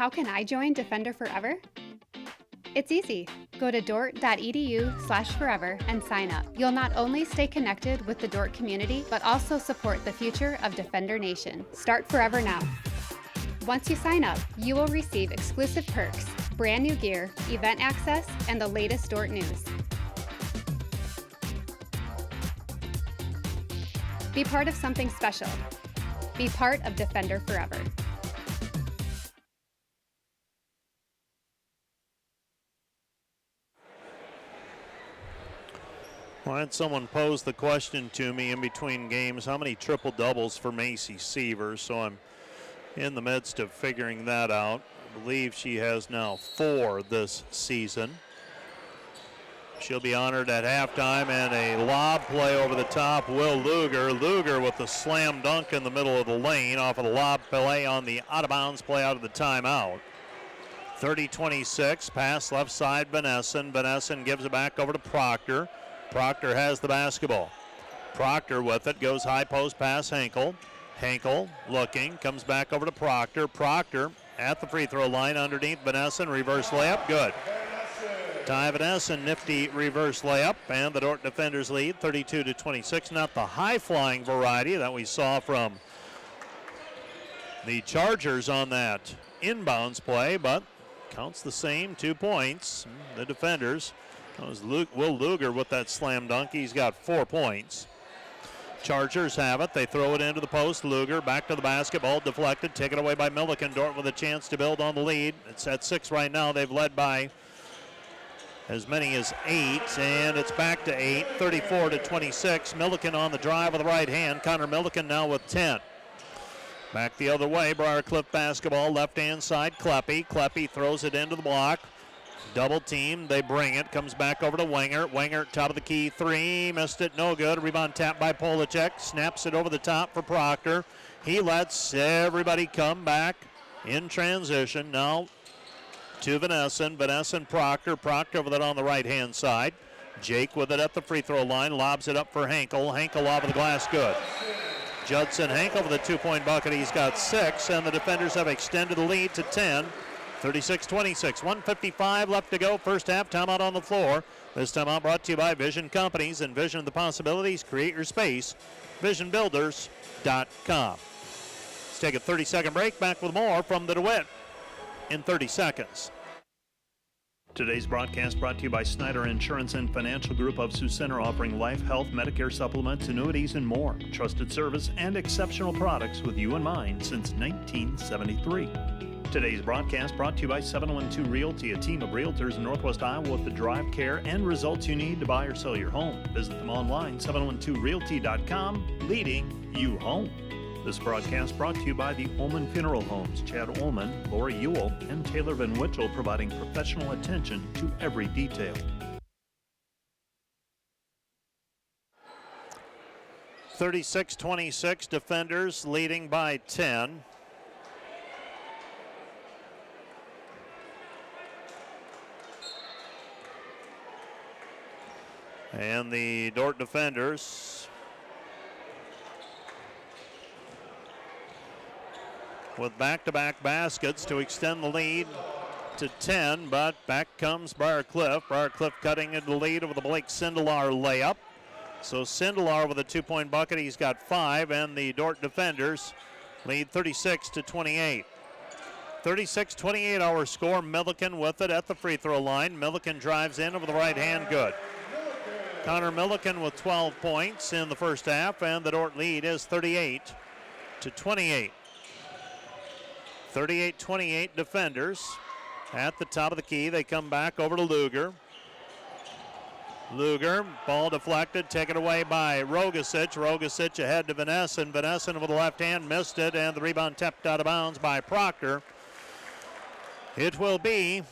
How can I join Defender Forever? It's easy. Go to dordt.edu/forever and sign up. You'll not only stay connected with the Dordt community, but also support the future of Defender Nation. Start Forever now. Once you sign up, you will receive exclusive perks, brand new gear, event access, and the latest Dordt news. Be part of something special. Be part of Defender Forever. Well, I had someone pose the question to me in between games, how many triple doubles for Macy Seavers? So I'm in the midst of figuring that out. I believe she has now 4 this season. She'll be honored at halftime, and a lob play over the top. Will Luger. Luger with the slam dunk in the middle of the lane off of the lob play on the out-of-bounds play out of the timeout. 30-26, pass left side, Vanessen. Vanessen gives it back over to Proctor. Proctor has the basketball. Proctor with it, goes high post pass Henkel. Henkel looking, comes back over to Proctor. Proctor at the free throw line underneath Vanessen, reverse layup, good. Ty Vanessen, nifty reverse layup, and the Dordt defenders lead 32-26. Not the high-flying variety that we saw from the Chargers on that inbounds play, but counts the same, 2 points. The defenders. That was Will Luger with that slam dunk. He's got 4 points. Chargers have it. They throw it into the post. Luger back to the basketball, deflected, taken away by Milliken. Dordt with a chance to build on the lead. It's at 6 right now. They've led by as many as 8, and it's back to 8, 34-26. Milliken on the drive with the right hand. Connor Milliken now with 10. Back the other way, Briar Cliff basketball, left-hand side, Kleppe. Kleppe throws it into the block. Double team, they bring it, comes back over to Wenger. Wenger, top of the key, 3, missed it, no good. Rebound tapped by Polacek, snaps it over the top for Proctor. He lets everybody come back in transition. Now to Vanessen. Vanessen, Proctor. Proctor with it on the right-hand side. Jake with it at the free throw line, lobs it up for Henkel. Henkel off of the glass, good. Judson Henkel with a 2-point bucket. He's got 6, and the defenders have extended the lead to 10. 36-26, 1:55 left to go. First half, timeout on the floor. This timeout brought to you by Vision Companies. Envision the possibilities, create your space. VisionBuilders.com. Let's take a 30-second break. Back with more from the DeWitt in 30 seconds. Today's broadcast brought to you by Snyder Insurance and Financial Group of Sioux Center, offering life, health, Medicare supplements, annuities, and more. Trusted service and exceptional products with you in mind since 1973. Today's broadcast brought to you by 712 Realty, a team of realtors in Northwest Iowa with the drive, care, and results you need to buy or sell your home. Visit them online, 712realty.com, leading you home. This broadcast brought to you by the Ullman Funeral Homes, Chad Ullman, Lori Ewell, and Taylor Van Witchell, providing professional attention to every detail. 36-26, defenders leading by 10. And the Dordt defenders with back-to-back baskets to extend the lead to 10, but back comes Briar Cliff. Briar Cliff cutting into the lead over the Blake Sindelar layup. So Sindelar with a 2-point bucket, he's got 5, and the Dordt defenders lead 36-28. 36-28 our score. Milliken with it at the free throw line. Milliken drives in over the right hand, good. Connor Milliken with 12 points in the first half, and the Dordt lead is 38-28. 38-28 defenders at the top of the key. They come back over to Luger. Luger, ball deflected, taken away by Rogasic. Rogasic ahead to Vanessen. Vanessen with the left hand, missed it, and the rebound tapped out of bounds by Proctor. It will be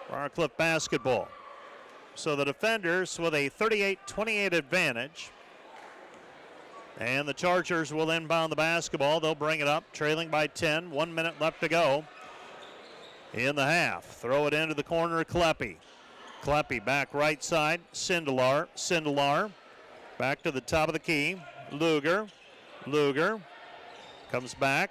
Briar Cliff basketball. So the defenders with a 38-28 advantage. And the Chargers will inbound the basketball. They'll bring it up, trailing by 10. 1 minute left to go in the half. Throw it into the corner of Kleppe. Kleppe back right side. Sindelar. Sindelar back to the top of the key. Luger. Luger comes back,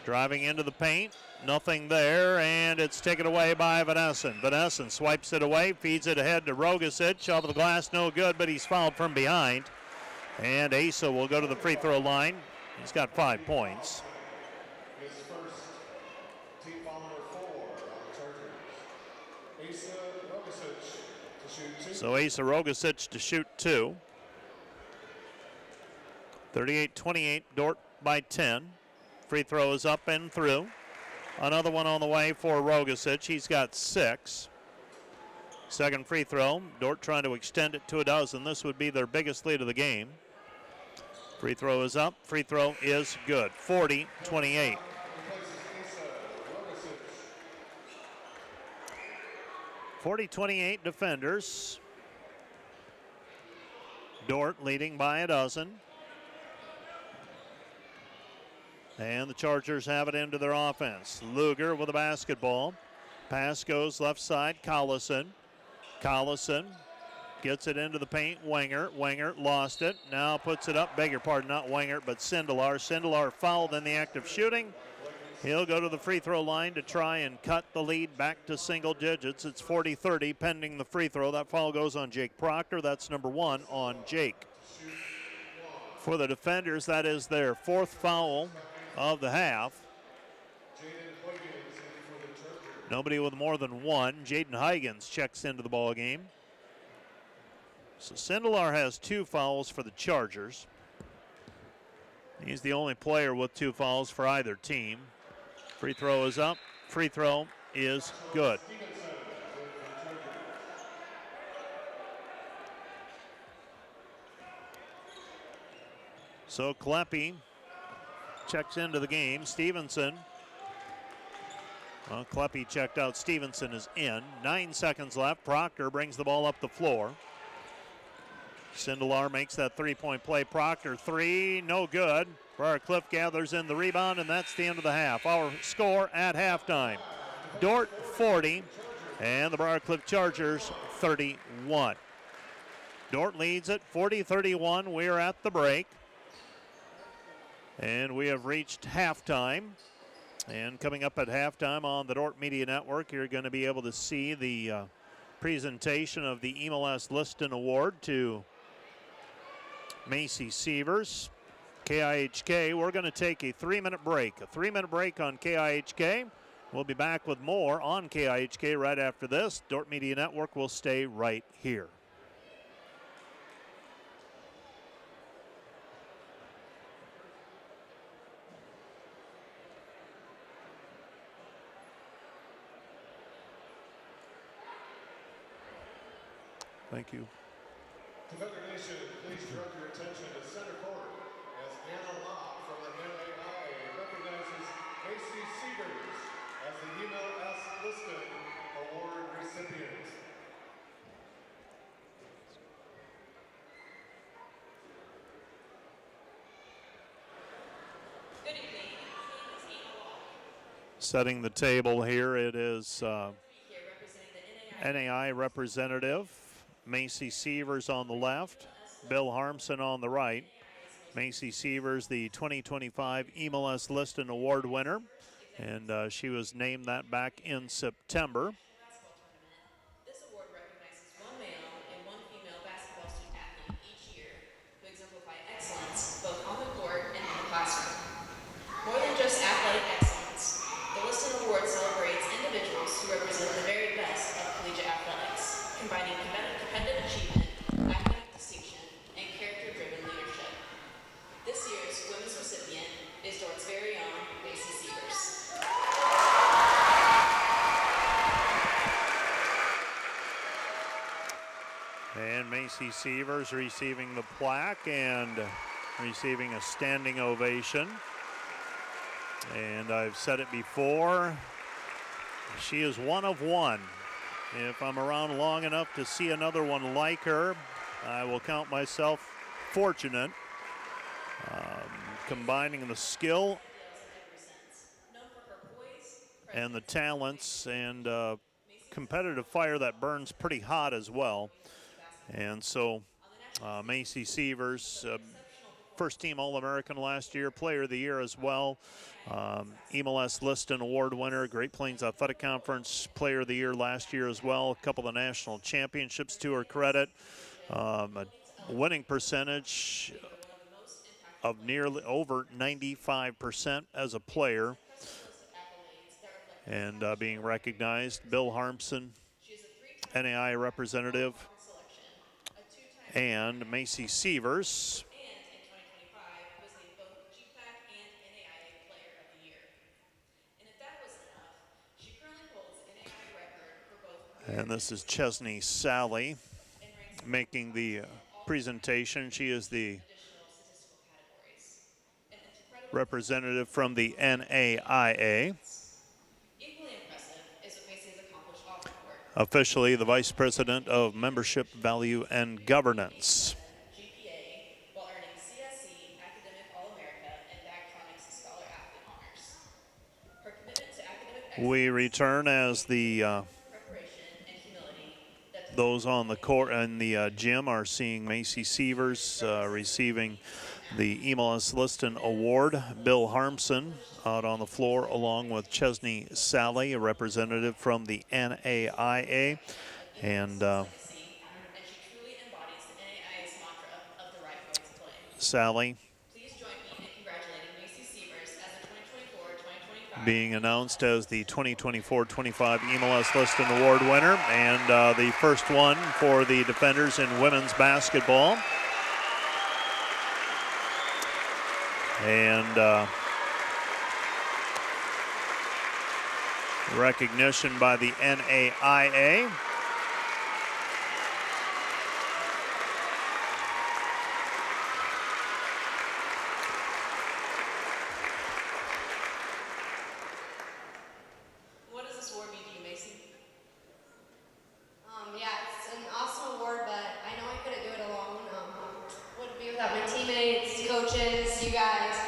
driving into the paint. Nothing there, and it's taken away by Vanessen. Vanessen swipes it away, feeds it ahead to Rogasic. Off the glass, no good, but he's fouled from behind. And Asa will go to the free throw line. He's got 5 points. So Asa Rogasic to shoot 2. 38-28, Dordt by 10. Free throw is up and through. Another one on the way for Rogasic. He's got 6. Second free throw. Dordt trying to extend it to a dozen. This would be their biggest lead of the game. Free throw is up. Free throw is good. 40-28. Defenders. Dordt leading by a dozen. And the Chargers have it into their offense. Luger with the basketball. Pass goes left side, Collison. Collison gets it into the paint, Wenger. Wenger lost it, now puts it up, beg your pardon, not Wenger, but Sindelar. Sindelar fouled in the act of shooting. He'll go to the free throw line to try and cut the lead back to single digits. It's 40-30 pending the free throw. That foul goes on Jake Proctor. That's number 1 on Jake. For the defenders, that is their 4th foul of the half. Nobody with more than 1. Jaden Huygens checks into the ball game. So Sindelar has 2 fouls for the Chargers. He's the only player with 2 fouls for either team. Free throw is up. Free throw is good. So Kleppe checks into the game. Stevenson. Well, Kleppe checked out. Stevenson is in. 9 seconds left. Proctor brings the ball up the floor. Sindelar makes that 3-point play. Proctor 3, no good. Briarcliff gathers in the rebound, and that's the end of the half. Our score at halftime. Dordt 40, and the Briarcliff Chargers 31. Dordt leads it 40-31. We're at the break. And we have reached halftime. And coming up at halftime on the Dordt Media Network, you're going to be able to see the presentation of the MLS Liston Award to Macy Sievers. KIHK, we're going to take a 3-minute break. A 3-minute break on KIHK. We'll be back with more on KIHK right after this. Dordt Media Network will stay right here. Thank you. Defender Nation, please direct your attention to center court as Anna Locke from the NAIA recognizes Macy Sievers as the MLS Liston Award recipient. Good evening. Setting the table here, it is NAI representative Macy Sievers on the left, Bill Harmson on the right. Macy Sievers, the 2025 MLS Liston Award winner, and she was named that back in September. This award recognizes one male and one female basketball student athlete each year who exemplify excellence both on the court and in the classroom. More than just athletic excellence, the Liston Award celebrates individuals who represent the very best of collegiate athletics, combining competitive achievement, academic distinction, and character-driven leadership. This year's women's recipient is Dordt's very own Macy Sievers. And Macy Sievers receiving the plaque and receiving a standing ovation. And I've said it before, she is one of one. If I'm around long enough to see another one like her, I will count myself fortunate. Combining the skill and the talents and competitive fire that burns pretty hot as well. And so Macy Sievers, first team All-American last year, Player of the Year as well. MLS Liston Award winner, Great Plains Athletic Conference Player of the Year last year as well. A couple of national championships to her credit. A winning percentage of nearly over 95% as a player. And being recognized, Bill Harmson, NAI representative, and Macy Sievers. And this is Chesney Sally making the presentation. She is the representative from the NAIA. Officially the Vice President of Membership, Value, and Governance. While earning CSE, Academic All-America, and Back Comics Scholar Athlete honors. Her commitment to academic excellence, We return as the preparation, and humility those on the court and the gym are seeing Macy Sievers receiving the MLS Liston Award. Bill Harmson out on the floor along with Chesney Sally, a representative from the NAIA. And she truly embodies the NAIA's mantra of the right way to play. Sally Please join me in congratulating Macy Sievers as the 2024-2025 being announced as the 2024-25 MLS Liston Award winner, and the first one for the Defenders in women's basketball. And recognition by the NAIA. What does this award mean to you, Macy? Yeah, it's an awesome award, but I know I couldn't do it alone. Wouldn't be without my teammates, coaches, you guys,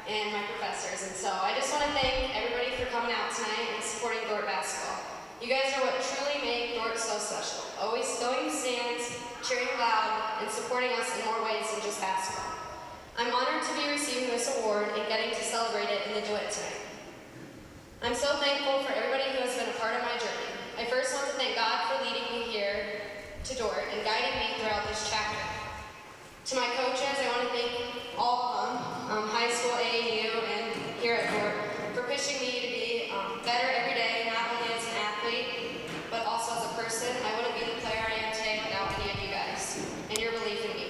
and my professors. And so I just want to thank everybody for coming out tonight and supporting Dordt basketball. You guys are what truly make Dordt so special. Always filling the stands, cheering loud, and supporting us in more ways than just basketball. I'm honored to be receiving this award and getting to celebrate it in the duet tonight. I'm so thankful for everybody who has been a part of my journey. I first want to thank God for leading me here to Dordt and guiding me throughout this chapter. To my coaches, I want to thank all of them, high school, AAU, and here at Dordt, for pushing me to be better every day, not only as an athlete, but also as a person. I wouldn't be the player I am today without any of you guys and your belief in me.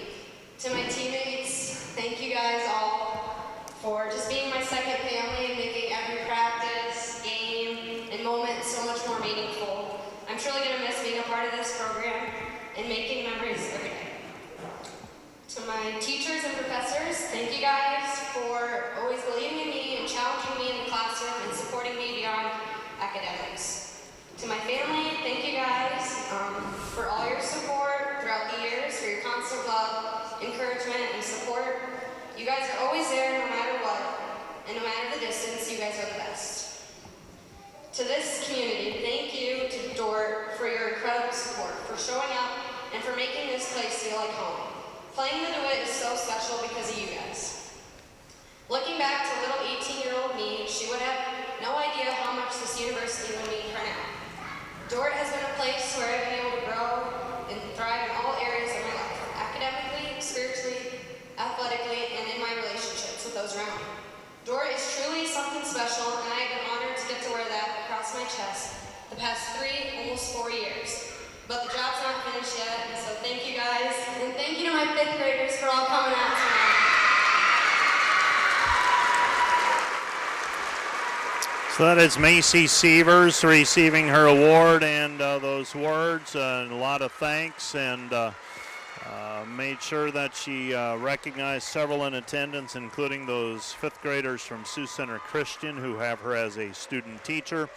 To my teammates, thank you guys all for just being my second family and making every practice, game, and moment so much more meaningful. I'm truly going to miss being a part of this program and making memories every day. To my teachers and professors, thank you guys for always believing in me and challenging me in the classroom and supporting me beyond academics. To my family, thank you guys for all your support throughout the years, for your constant love, encouragement, and support. You guys are always there no matter what, and no matter the distance, you guys are the best. To this community, thank you to Dordt for your incredible support, for showing up, and for making this place feel like home. Playing the duet is so special because of you guys. Looking back to little 18-year-old me, she would have no idea how much this university would mean for now. Dordt has been a place where I've been able to grow and thrive in all areas of my life, academically, spiritually, athletically, and in my relationships with those around me. Dordt is truly something special, and I have been honored to get to wear that across my chest the past 3, almost 4 years. But the job's not finished yet, and so thank you guys, and thank you to my 5th graders for all coming out tonight. So that is Macy Sievers receiving her award, and those words, and a lot of thanks, and made sure that she recognized several in attendance, including those 5th graders from Sioux Center Christian who have her as a student teacher.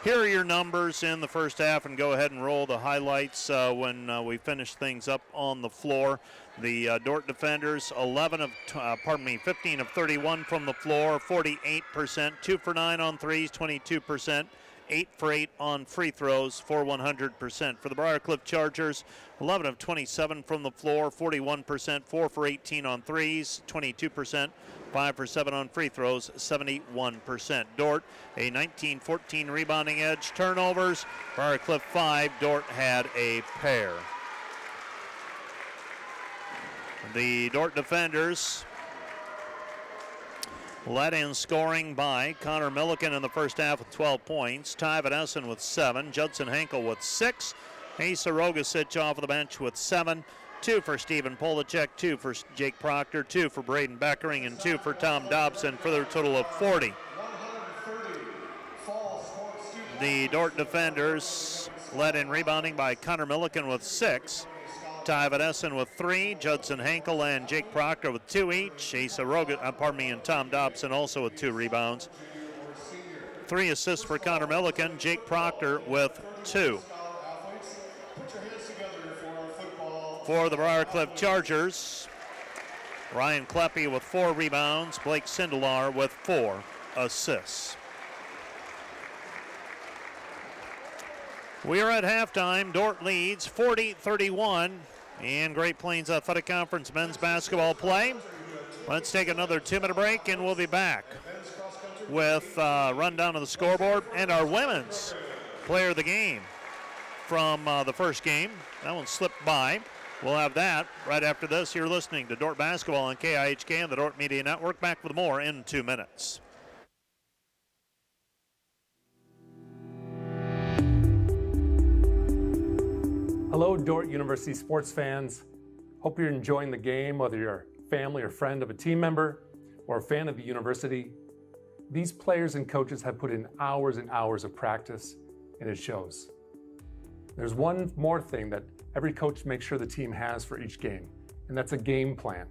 Here are your numbers in the first half, and go ahead and roll the highlights when we finish things up on the floor. The Dordt defenders, 15 of 31 from the floor, 48%, 2 for 9 on threes, 22%, 8 for 8 on free throws for 100%. For the Briarcliff Chargers, 11 of 27 from the floor, 41%, 4 for 18 on threes, 22%, 5 for 7 on free throws, 71%. Dordt, a 19-14 rebounding edge. Turnovers, Briarcliff 5, Dordt had a pair. The Dordt defenders led in scoring by Connor Milliken in the first half with 12 points. Ty Vanessa with 7. Judson Henkel with 6. Asa Rogasic off of the bench with 7. 2 for Stephen Polacek, 2 for Jake Proctor, 2 for Braden Beckering, and 2 for Tom Dobson for their total of 40. The Dordt defenders led in rebounding by Connor Milliken with 6. Ty Vanessa with 3, Judson Henkel and Jake Proctor with 2 each. And Tom Dobson also with 2 rebounds. 3 assists for Connor Milliken, Jake Proctor with 2. For the Briarcliff Chargers, Ryan Kleppe with 4 rebounds, Blake Sindelar with 4 assists. We are at halftime. Dordt leads 40-31 in Great Plains Athletic Conference men's basketball play. Let's take another 2-minute break and we'll be back with a rundown of the scoreboard and our women's player of the game from the first game. That one slipped by. We'll have that right after this. You're listening to Dordt Basketball on KIHK and the Dordt Media Network. Back with more in 2 minutes. Hello, Dordt University sports fans. Hope you're enjoying the game, whether you're a family or friend of a team member or a fan of the university. These players and coaches have put in hours and hours of practice, and it shows. There's one more thing that every coach makes sure the team has for each game, and that's a game plan.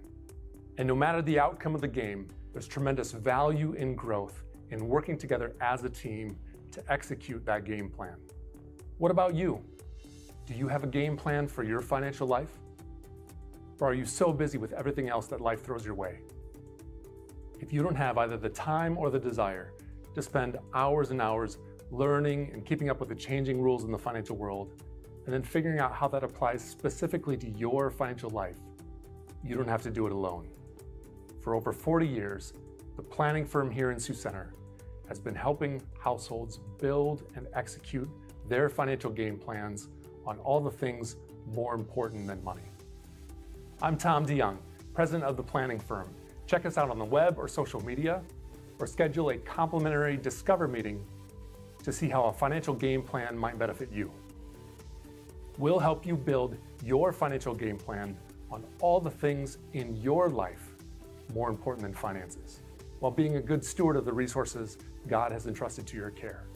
And no matter the outcome of the game, there's tremendous value in growth in working together as a team to execute that game plan. What about you? Do you have a game plan for your financial life? Or are you so busy with everything else that life throws your way? If you don't have either the time or the desire to spend hours and hours learning and keeping up with the changing rules in the financial world, and then figuring out how that applies specifically to your financial life, you don't have to do it alone. For over 40 years, the planning firm here in Sioux Center has been helping households build and execute their financial game plans on all the things more important than money. I'm Tom DeYoung, president of the planning firm. Check us out on the web or social media, or schedule a complimentary Discover meeting to see how a financial game plan might benefit you. We'll help you build your financial game plan on all the things in your life more important than finances, while being a good steward of the resources God has entrusted to your care.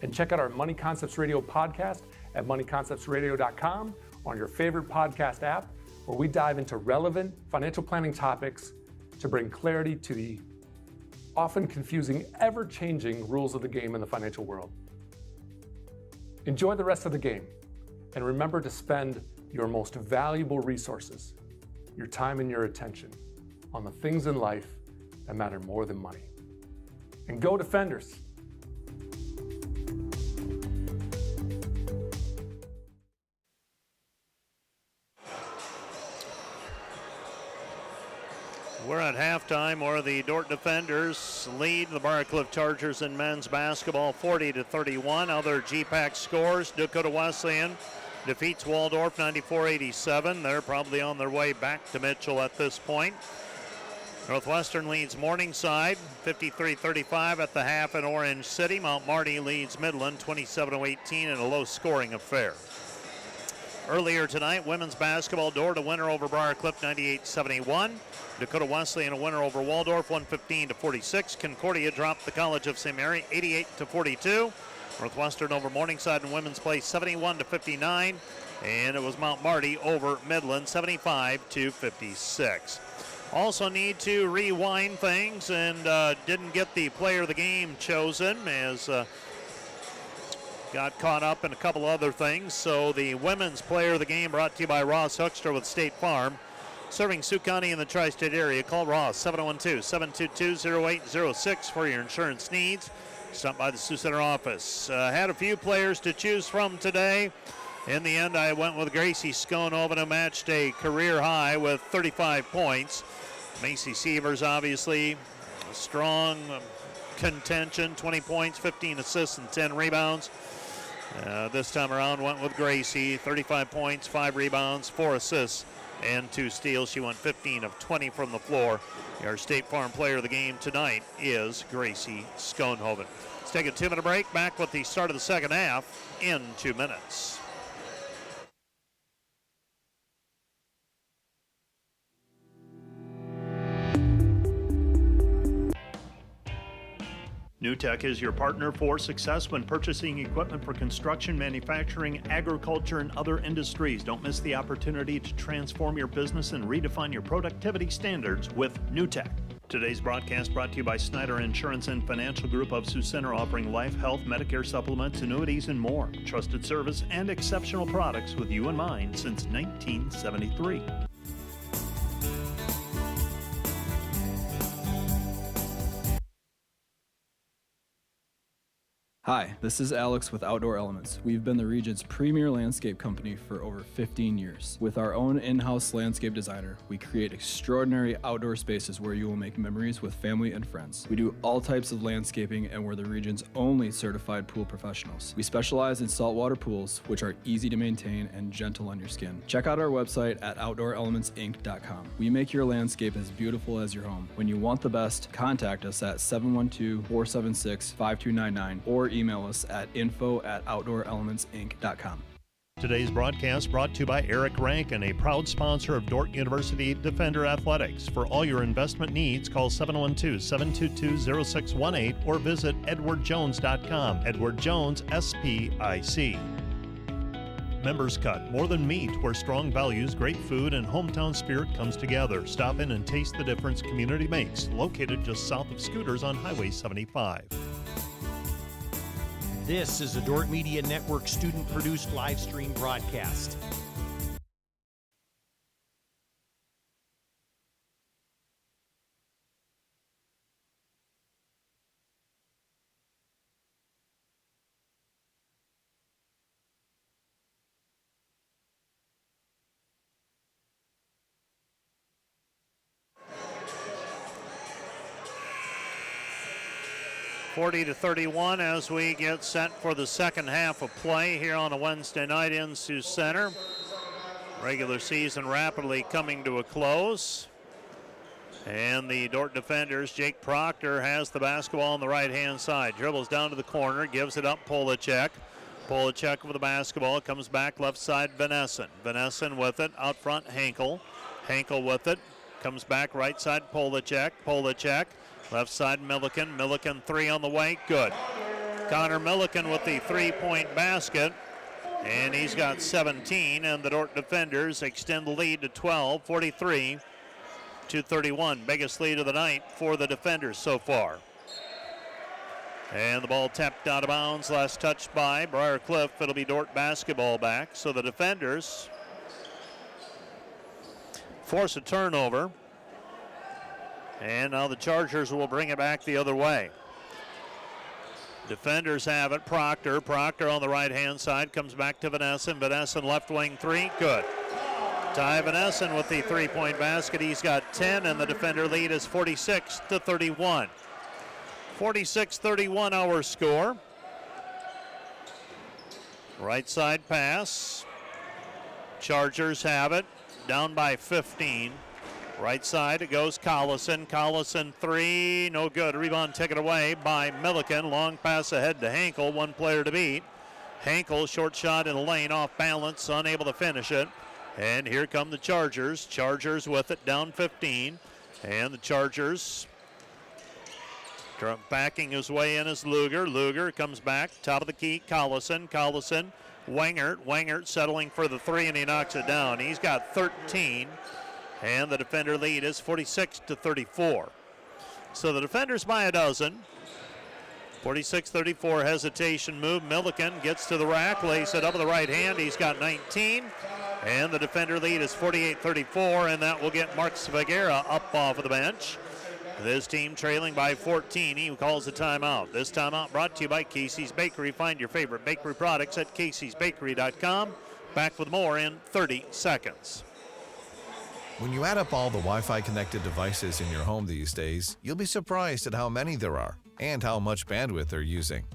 And check out our Money Concepts Radio podcast at moneyconceptsradio.com or on your favorite podcast app, where we dive into relevant financial planning topics to bring clarity to the often confusing, ever-changing rules of the game in the financial world. Enjoy the rest of the game, and remember to spend your most valuable resources, your time and your attention, on the things in life that matter more than money. And go Defenders! We're at halftime where the Dordt defenders lead the Briarcliff Chargers in men's basketball 40-31. Other GPAC scores: Dakota Wesleyan defeats Waldorf 94-87. They're probably on their way back to Mitchell at this point. Northwestern leads Morningside 53-35 at the half in Orange City. Mount Marty leads Midland 27-18 in a low-scoring affair. Earlier tonight, women's basketball, Dordt a winner over Briarcliff 98-71. Dakota Wesleyan a winner over Waldorf 115-46. Concordia dropped the College of St. Mary 88-42. Northwestern over Morningside in women's play 71-59. And it was Mount Marty over Midland 75-56. Also need to rewind things and didn't get the player of the game chosen as got caught up in a couple other things. So the women's player of the game brought to you by Ross Hoekstra with State Farm. Serving Sioux County in the tri-state area. Call Ross 712-722-0806 for your insurance needs. stopped by the Sioux Center office. Had a few players to choose from today. In the end, I went with Gracie Schoenhoven, who matched a career high with 35 points. Macy Sievers, obviously, strong contention, 20 points, 15 assists, and 10 rebounds. This time around, went with Gracie, 35 points, 5 rebounds, 4 assists, and 2 steals. She went 15 of 20 from the floor. Our State Farm player of the game tonight is Gracie Schoenhoven. Let's take a 2-minute break. Back with the start of the second half in 2 minutes. NewTek is your partner for success when purchasing equipment for construction, manufacturing, agriculture, and other industries. Don't miss the opportunity to transform your business and redefine your productivity standards with NewTek. Today's broadcast brought to you by Snyder Insurance and Financial Group of Sioux Center, offering life, health, Medicare supplements, annuities, and more. Trusted service and exceptional products with you in mind since 1973. Hi, this is Alex with Outdoor Elements. We've been the region's premier landscape company for over 15 years. With our own in-house landscape designer, we create extraordinary outdoor spaces where you will make memories with family and friends. We do all types of landscaping, and we're the region's only certified pool professionals. We specialize in saltwater pools, which are easy to maintain and gentle on your skin. Check out our website at OutdoorElementsInc.com. We make your landscape as beautiful as your home. When you want the best, contact us at 712-476-5299 or email us at info@OutdoorElementsInc.com. Today's broadcast brought to you by Eric Rankin, a proud sponsor of Dordt University Defender Athletics. For all your investment needs, call 712-722-0618 or visit edwardjones.com. Edward Jones, SPIC. Members Cut, more than meat, where strong values, great food, and hometown spirit comes together. Stop in and taste the difference community makes. Located just south of Scooters on Highway 75. This is a Dordt Media Network student-produced live stream broadcast. (40-31) as we get set for the second half of play here on a Wednesday night in Sioux Center. Regular season rapidly coming to a close. And the Dordt defenders, Jake Proctor has the basketball on the right-hand side. Dribbles down to the corner, gives it up, Polacek. Polacek with the basketball, comes back left side, Vanessen. Vanessen with it, out front, Henkel. Henkel with it, comes back right side, Polacek. Polacek. Left side, Milliken. Milliken three on the way. Good. Connor Milliken with the three-point basket. And he's got 17. And the Dordt defenders extend the lead to 12, 43-31. Biggest lead of the night for the defenders so far. And the ball tapped out of bounds. Last touched by Briar Cliff. It'll be Dordt basketball back. So the defenders force a turnover. And now the Chargers will bring it back the other way. Defenders have it. Proctor. Proctor on the right-hand side. Comes back to Vanessen. Vanessen left wing three. Good. Ty Vanessen with the three-point basket. He's got 10, and the defender lead is 46-31. 46-31 our score. Right side pass. Chargers have it. Down by 15. Right side, it goes Collison. Collison three, no good. Rebound taken away by Milliken. Long pass ahead to Henkel, one player to beat. Henkel, short shot in the lane, off balance, unable to finish it. And here come the Chargers. Chargers with it, down 15. And the Chargers backing his way in is Luger. Luger comes back, top of the key, Collison. Collison, Wengert. Wengert settling for the three, and he knocks it down. He's got 13. And the defender lead is 46-34. So the defenders by a dozen. 46-34 hesitation move. Milliken gets to the rack, lays it up with the right hand. He's got 19. And the defender lead is 48-34, and that will get Mark Svagera up off of the bench. This team trailing by 14. He calls a timeout. This timeout brought to you by Casey's Bakery. Find your favorite bakery products at caseysbakery.com. Back with more in 30 seconds. When you add up all the Wi-Fi connected devices in your home these days, you'll be surprised at how many there are and how much bandwidth they're using.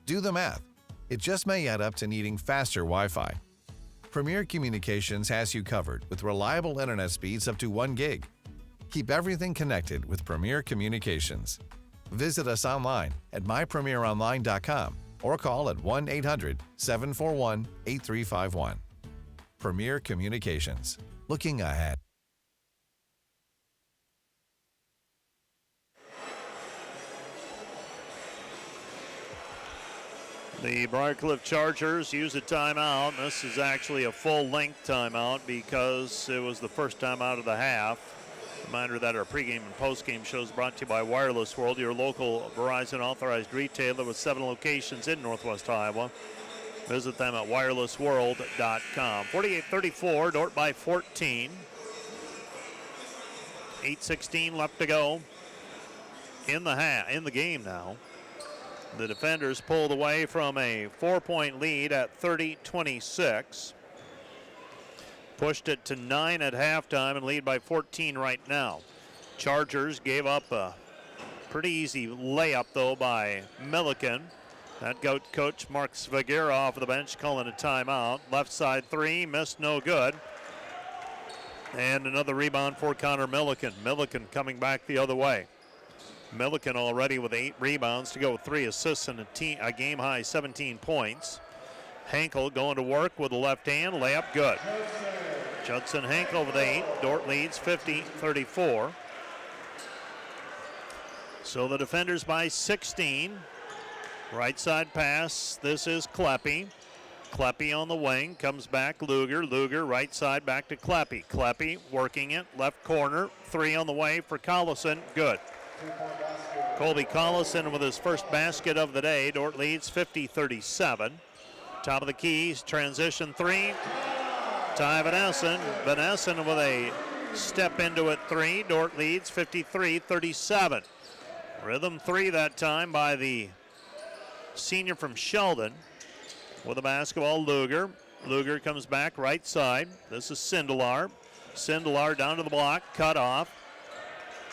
Do the math. It just may add up to needing faster Wi-Fi. Premier Communications has you covered with reliable internet speeds up to 1 gig. Keep everything connected with Premier Communications. Visit us online at mypremieronline.com or call at 1-800-741-8351. Premier Communications. Looking ahead. The Briarcliff Chargers use a timeout. This is actually a full-length timeout because it was the first time out of the half. Reminder that our pregame and postgame shows brought to you by Wireless World, your local Verizon authorized retailer with 7 locations in Northwest Iowa. Visit them at wirelessworld.com. 48-34, Dordt by 14. 8:16 left to go in the game now. The defenders pulled away from a 4-point lead at 30-26. Pushed it to 9 at halftime and lead by 14 right now. Chargers gave up a pretty easy layup, though, by Milliken. That got coach Mark Svagera off of the bench, calling a timeout. Left side three, missed, no good. And another rebound for Connor Milliken. Milliken coming back the other way. Milliken already with 8 rebounds to go with 3 assists and a game-high 17 points. Henkel going to work with the left hand, layup good. Judson Henkel with 8. Dordt leads 50-34. So the defenders by 16. Right side pass. This is Kleppe. Kleppe on the wing. Comes back Luger. Luger right side back to Kleppe. Kleppe working it. Left corner. 3 on the way for Collison. Good. Colby Collison with his first basket of the day. Dordt leads 50-37. Top of the keys. Transition 3. Ty Vanessen. Vanessen with a step into it 3. Dordt leads 53-37. Rhythm 3 that time by the senior from Sheldon. With the basketball, Luger. Luger comes back right side. This is Sindelar. Sindelar down to the block, cut off.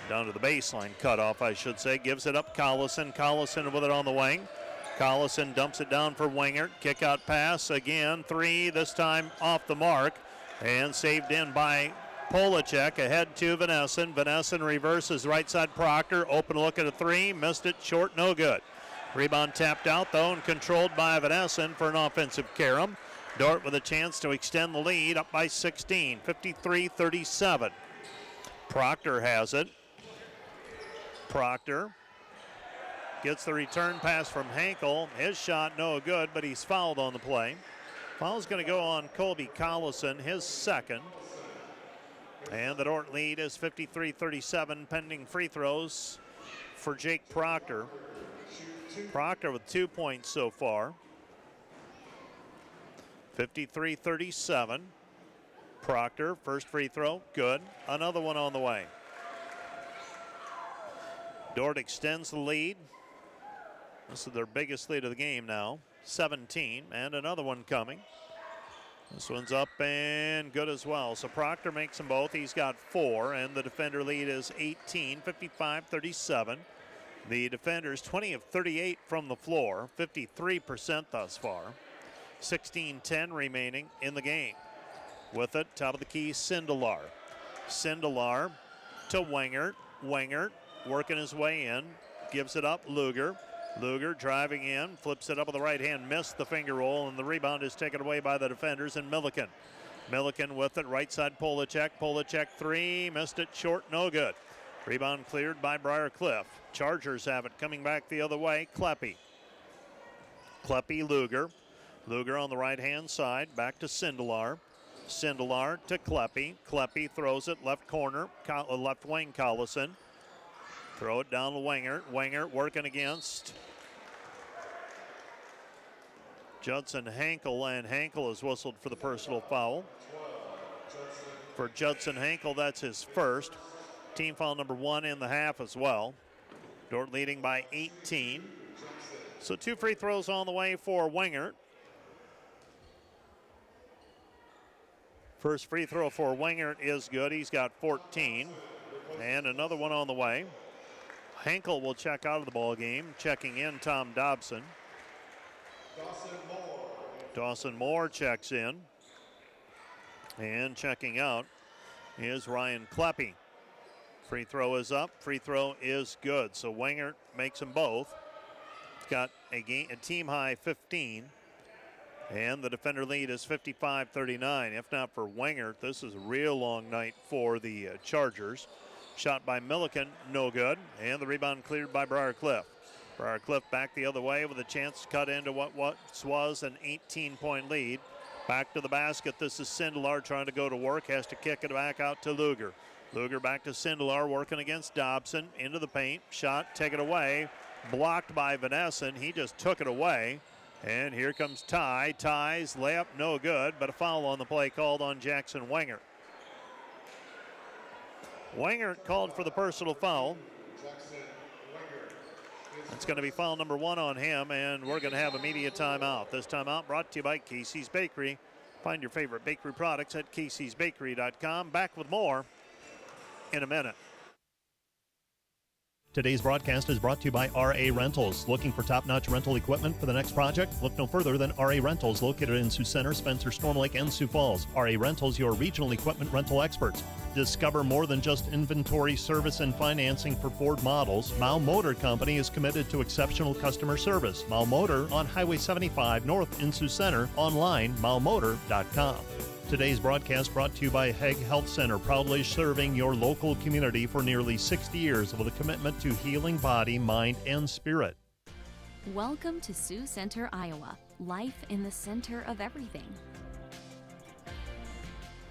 Down to the baseline, cut off, I should say. Gives it up, Collison. Collison with it on the wing. Collison dumps it down for Wingert. Kick out pass again. 3, this time off the mark. And saved in by Polacek. Ahead to Vanessen. Vanessen reverses right side Proctor. Open look at a 3. Missed it short, no good. Rebound tapped out though and controlled by Vanessen for an offensive carom. Dordt with a chance to extend the lead up by 16. 53-37. Proctor has it. Proctor gets the return pass from Henkel. His shot no good, but he's fouled on the play. Foul's going to go on Colby Collison, his second. And the Dordt lead is 53-37, pending free throws for Jake Proctor. Proctor with 2 points so far. 53-37. Proctor, first free throw, good. Another one on the way. Dordt extends the lead. This is their biggest lead of the game now, 17, and another one coming. This one's up and good as well. So Proctor makes them both. He's got 4, and the defender lead is 18, 55-37. The defenders 20 of 38 from the floor, 53% thus far. 16-10 remaining in the game. With it, top of the key, Sindelar. Sindelar to Wingert. Wingert working his way in, gives it up, Luger. Luger driving in, flips it up with the right hand, missed the finger roll, and the rebound is taken away by the defenders and Milliken. Milliken with it, right side Polacek. Polacek 3, missed it short, no good. Rebound cleared by Briarcliff. Chargers have it coming back the other way, Kleppe. Kleppe, Luger. Luger on the right-hand side, back to Sindelar. Sindelar to Kleppe. Kleppe throws it left corner, left wing Collison. Throw it down to Wingert. Wingert working against Judson Henkel, and Henkel is whistled for the personal foul. For Judson Henkel, that's his first. Team foul number 1 in the half as well. Dordt leading by 18. So 2 free throws on the way for Wingert. First free throw for Wingert is good. He's got 14. And another one on the way. Henkel will check out of the ball game. Checking in, Tom Dobson. Dawson Moore checks in. And checking out is Ryan Kleppe. Free throw is up. Free throw is good. So Wingert makes them both. Got a team high 15. And the defender lead is 55-39. If not for Wingert, this is a real long night for the Chargers. Shot by Milliken, no good. And the rebound cleared by Briar. Briar back the other way with a chance to cut into what was an 18-point lead. Back to the basket. This is Sindelar trying to go to work. Has to kick it back out to Luger. Luger back to Sindelar working against Dobson. Into the paint. Shot, take it away. Blocked by Vanessen. He just took it away. And here comes Ty. Ty's layup, no good, but a foul on the play called on Jackson Wingert. Wingert called for the personal foul. It's going to be foul number 1 on him, and we're going to have immediate timeout. This timeout brought to you by Casey's Bakery. Find your favorite bakery products at caseysbakery.com. Back with more in a minute. Today's broadcast is brought to you by RA Rentals. Looking for top-notch rental equipment for the next project? Look no further than RA Rentals, located in Sioux Center, Spencer, Storm Lake, and Sioux Falls. RA Rentals, your regional equipment rental experts. Discover more than just inventory, service, and financing for Ford models. Mao Motor Company is committed to exceptional customer service. Mao Motor on Highway 75 North in Sioux Center. Online, maomotor.com. Today's broadcast brought to you by Hague Health Center, proudly serving your local community for nearly 60 years with a commitment to healing body, mind, and spirit. Welcome to Sioux Center, Iowa. Life in the center of everything.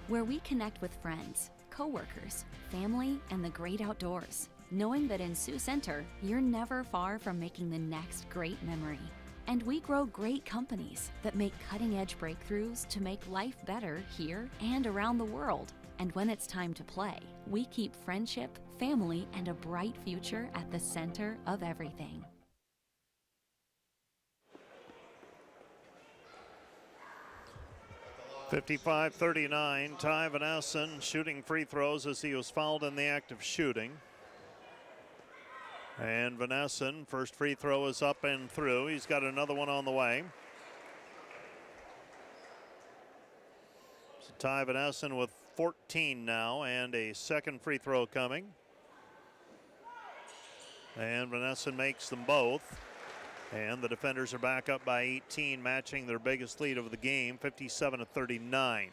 Where we connect with friends, coworkers, family, and the great outdoors. Knowing that in Sioux Center, you're never far from making the next great memory. And we grow great companies that make cutting-edge breakthroughs to make life better here and around the world. And when it's time to play, we keep friendship, family, and a bright future at the center of everything. (55-39). Ty Vanessen shooting free throws as he was fouled in the act of shooting. And Vanessen, first free throw is up and through. He's got another one on the way. So Ty Vanessen with 14 now, and a second free throw coming. And Vanessen makes them both. And the defenders are back up by 18, matching their biggest lead of the game, 57-39.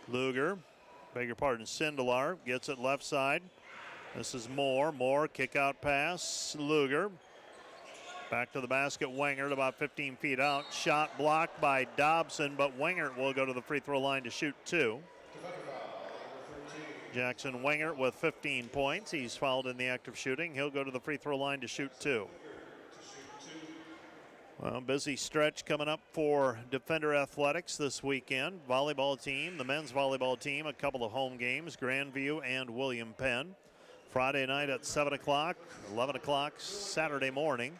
Luger, Sindelar gets it left side. This is Moore, kick out pass, Luger. Back to the basket, Wingert about 15 feet out. Shot blocked by Dobson, but Wingert will go to the free throw line to shoot 2. Jackson Wingert with 15 points. He's fouled in the act of shooting. He'll go to the free throw line to shoot 2. Well, busy stretch coming up for Defender Athletics this weekend. Volleyball team, the men's volleyball team, a couple of home games, Grandview and William Penn. Friday night at 7 o'clock, 11 o'clock Saturday morning.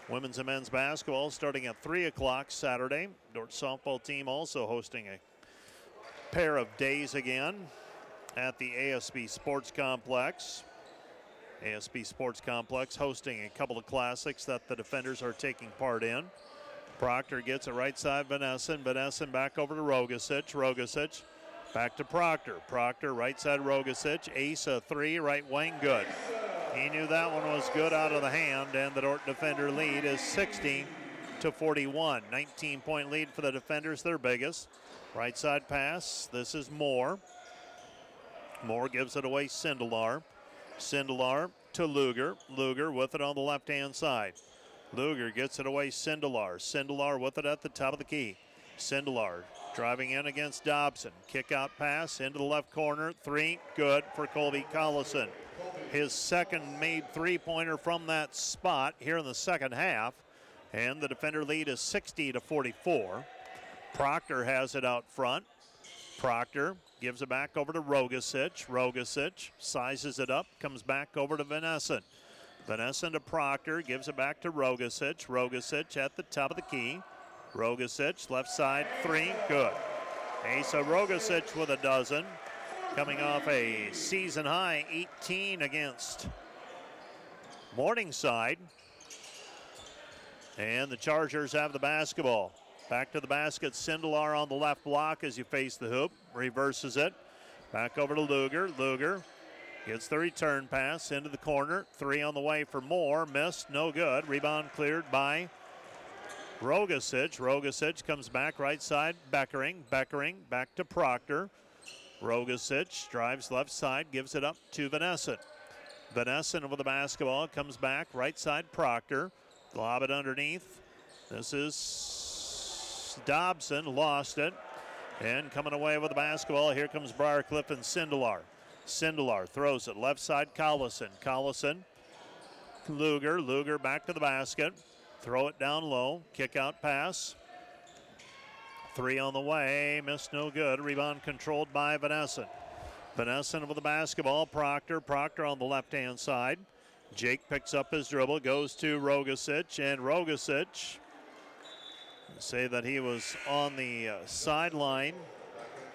Women's and men's basketball starting at 3 o'clock Saturday. Dordt softball team also hosting a pair of days again at the ASB Sports Complex. ASB Sports Complex hosting a couple of classics that the defenders are taking part in. Proctor gets it right side, Vanessen back over to Rogasic. Back to Proctor. Right side Rogasic. Ace a 3, right wing, good. He knew that one was good out of the hand, and the Dordt defender lead is 60-41. 19-point lead for the defenders, their biggest. Right side pass. This is Moore. Moore gives it away, Sindelar to Luger. Luger with it on the left-hand side. Luger gets it away, Sindelar with it at the top of the key. Sindelar driving in against Dobson. Kick out pass into the left corner. 3, good for Colby Collison. His second made three-pointer from that spot here in the second half. And the defender lead is 60-44. Proctor has it out front. Proctor gives it back over to Rogasic. Rogasic sizes it up, comes back over to Vanessen. Vanessen to Proctor, gives it back to Rogasic. Rogasic at the top of the key. Rogasic, left side, 3, good. Asa Rogasic with a dozen, coming off a season high 18 against Morningside. And the Chargers have the basketball. Back to the basket, Sindelar on the left block as you face the hoop. Reverses it. Back over to Luger. Luger gets the return pass into the corner. 3 on the way for Moore. Missed, no good. Rebound cleared by Rogasic. Rogasic comes back right side. Beckering. Beckering back to Proctor. Rogasic drives left side, gives it up to Vanessen. Vanessen with the basketball, comes back right side. Proctor. Lob it underneath. This is Dobson, lost it. And coming away with the basketball, here comes Briarcliff and Sindelar. Sindelar throws it left side, Collison. Collison, Luger. Luger back to the basket. Throw it down low. Kick out pass. 3 on the way. Missed, no good. Rebound controlled by Vanessen. Vanessen with the basketball. Proctor. Proctor on the left-hand side. Jake picks up his dribble, goes to Rogasic, and Rogasic say that he was on the sideline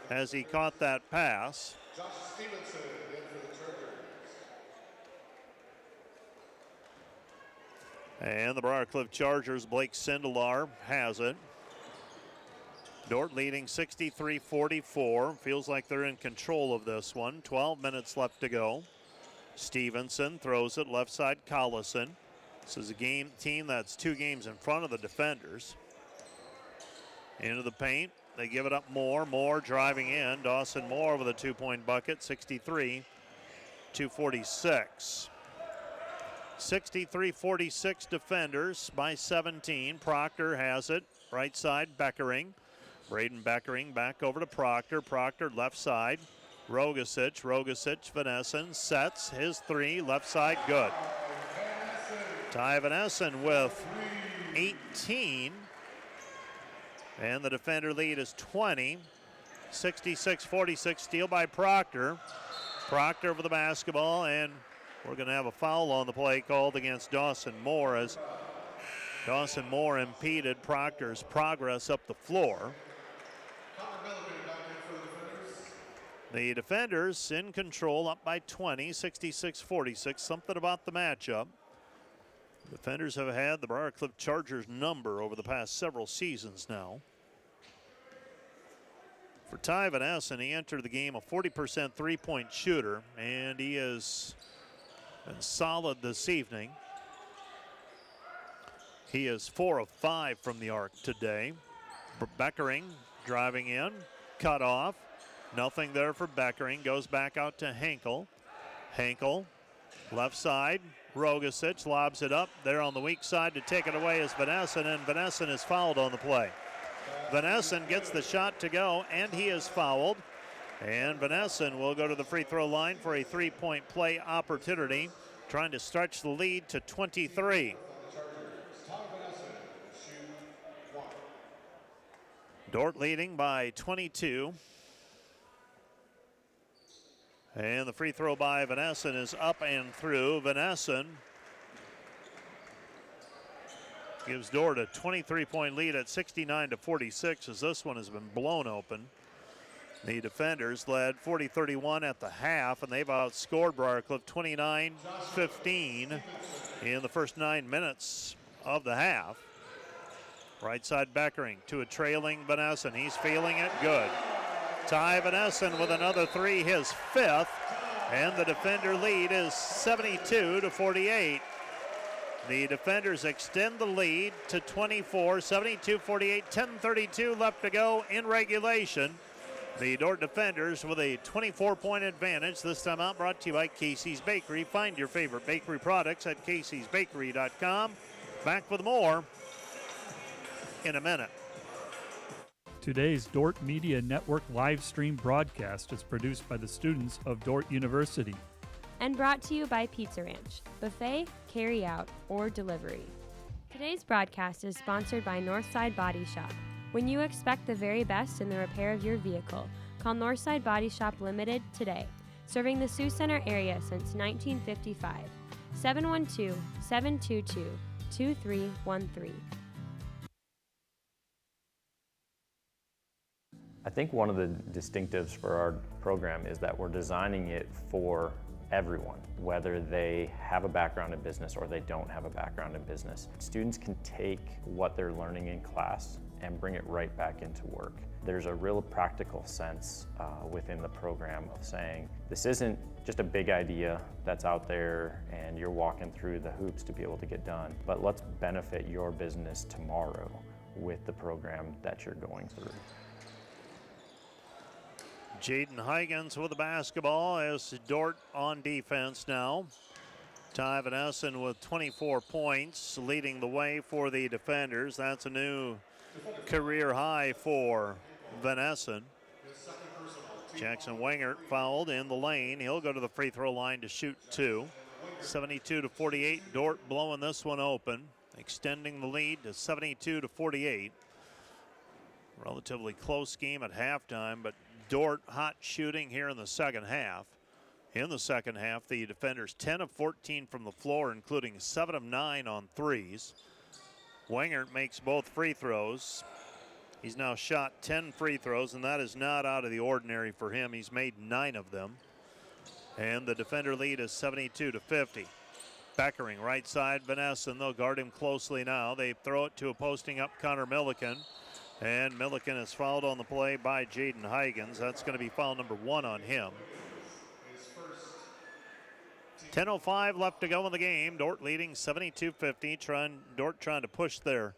as he caught that pass. Josh Stevenson in for the Chargers. And the Briarcliff Chargers, Blake Sindelar has it. Dordt leading 63-44. Feels like they're in control of this one. 12 minutes left to go. Stevenson throws it left side, Collison. This is a team that's 2 games in front of the defenders. Into the paint, they give it up Moore. Moore driving in. Dawson Moore with a 2-point bucket, 63-46. 63-46 defenders by 17. Proctor has it, right side, Beckering. Braden Beckering back over to Proctor. Proctor left side. Rogasic, Vanessen sets his 3, left side, good. Ty Vanessen with 18. And the defender lead is 20. 66-46, steal by Proctor. Proctor for the basketball, and we're going to have a foul on the play called against Dawson Moore as Dawson Moore impeded Proctor's progress up the floor. The defenders in control, up by 20, 66-46. Something about the matchup. Defenders have had the Briarcliff Chargers number over the past several seasons now. For Ty Vanessen, he entered the game a 40% three-point shooter, and he has been solid this evening. He is 4 of 5 from the arc today. Beckering driving in, cut off. Nothing there for Beckering. Goes back out to Henkel. Henkel, left side. Rogasic lobs it up. There on the weak side to take it away is Vanessen, and Vanessen is fouled on the play. Vanessen gets the shot to go, and he is fouled. And Vanessen will go to the free throw line for a 3-point play opportunity, trying to stretch the lead to 23. Dordt leading by 22. And the free throw by Vanessen is up and through. Vanessen gives Dordt a 23-point lead at 69-46 as this one has been blown open. The defenders led 40-31 at the half, and they've outscored Briarcliff 29-15 in the first 9 minutes of the half. Right side Beckering to a trailing Vanessen. He's feeling it, good. Ty Vanessen with another 3, his 5th, and the defender lead is 72-48. The defenders extend the lead to 24, 72-48, 10:32 left to go in regulation. The Dordt defenders with a 24-point advantage. This time out brought to you by Casey's Bakery. Find your favorite bakery products at caseysbakery.com. Back with more in a minute. Today's Dordt Media Network live stream broadcast is produced by the students of Dordt University. And brought to you by Pizza Ranch, buffet, carry out, or delivery. Today's broadcast is sponsored by Northside Body Shop. When you expect the very best in the repair of your vehicle, Call Northside Body Shop Limited today, serving the Sioux Center area since 1955. 712-722-2313. I think one of the distinctives for our program is that we're designing it for everyone, whether they have a background in business or they don't have a background in business. Students can take what they're learning in class and bring it right back into work. There's a real practical sense within the program of saying, this isn't just a big idea that's out there and you're walking through the hoops to be able to get done, but let's benefit your business tomorrow with the program that you're going through. Jaden Huygens with the basketball as Dordt on defense now. Ty Van Essen with 24 points, leading the way for the defenders. That's a new career high for Van Essen. Jackson Wingert fouled in the lane. He'll go to the free throw line to shoot two. 72-48, Dordt blowing this one open, extending the lead to 72-48. Relatively close game at halftime, but Dordt hot shooting here in the second half. In the second half, the defenders 10 of 14 from the floor, including 7 of 9 on threes. Wingert makes both free throws. He's now shot 10 free throws, and that is not out of the ordinary for him. He's made 9 of them. And the defender lead is 72-50. Beckering right side, Van Essen. They'll guard him closely now. They throw it to a posting up Connor Milliken. And Milliken is fouled on the play by Jaden Huygens. That's going to be foul number 1 on him. 10:05 left to go in the game. Dordt leading 72-50. Dordt trying to push their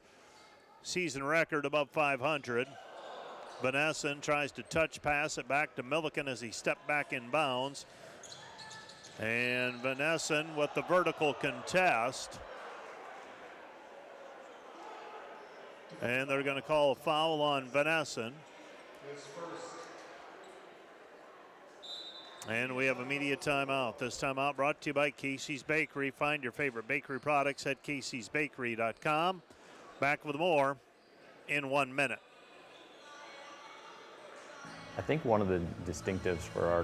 season record above 500. Van Essen tries to touch pass it back to Milliken as he stepped back in bounds. And Van Essen with the vertical contest. And they're going to call a foul on Van Essen. And we have a media timeout. This timeout brought to you by Casey's Bakery. Find your favorite bakery products at caseysbakery.com. Back with more in 1 minute. I think one of the distinctives for our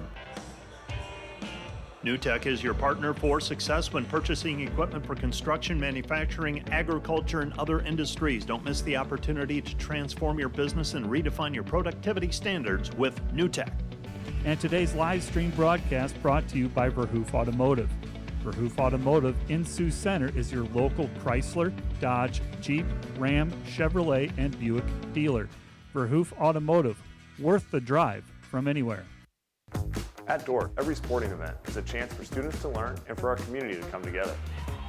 NewTek is your partner for success when purchasing equipment for construction, manufacturing, agriculture, and other industries. Don't miss the opportunity to transform your business and redefine your productivity standards with NewTek. And today's live stream broadcast brought to you by Verhoof Automotive. Verhoof Automotive in Sioux Center is your local Chrysler, Dodge, Jeep, Ram, Chevrolet, and Buick dealer. Verhoof Automotive, worth the drive from anywhere. At Dordt, every sporting event is a chance for students to learn and for our community to come together.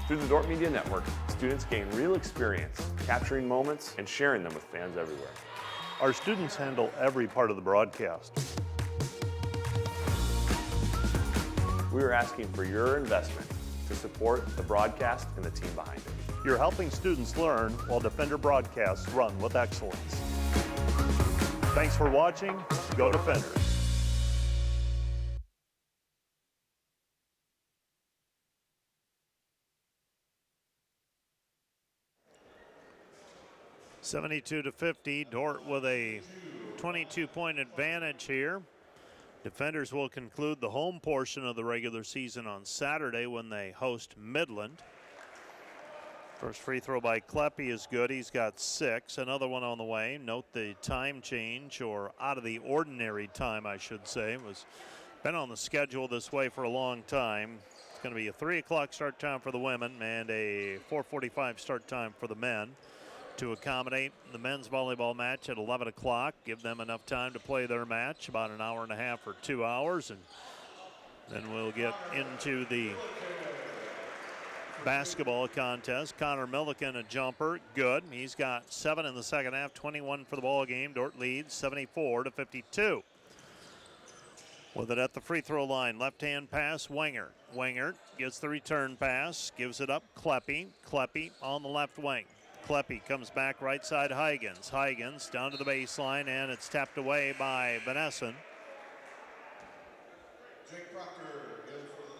Through the Dordt Media Network, students gain real experience, capturing moments and sharing them with fans everywhere. Our students handle every part of the broadcast. We are asking for your investment to support the broadcast and the team behind it. You're helping students learn while Defender broadcasts run with excellence. Thanks for watching. Go Defenders. (72-50). Dordt with a 22-point advantage here. Defenders will conclude the home portion of the regular season on Saturday when they host Midland. First free throw by Kleppe is good. He's got 6. Another one on the way. Note the time change, or out of the ordinary time, I should say. Was been on the schedule this way for a long time. It's going to be a 3 o'clock start time for the women and a 4:45 start time for the men, to accommodate the men's volleyball match at 11 o'clock. Give them enough time to play their match, about an hour and a half or 2 hours, and then we'll get into the basketball contest. Connor Milliken, a jumper, good. He's got 7 in the second half, 21 for the ball game. Dordt leads 74-52. With it at the free throw line, left-hand pass, Wingert. Wingert gets the return pass, gives it up, Kleppe. Kleppe on the left wing. Kleppe comes back right side, Huygens. Huygens down to the baseline, and it's tapped away by Van Essen.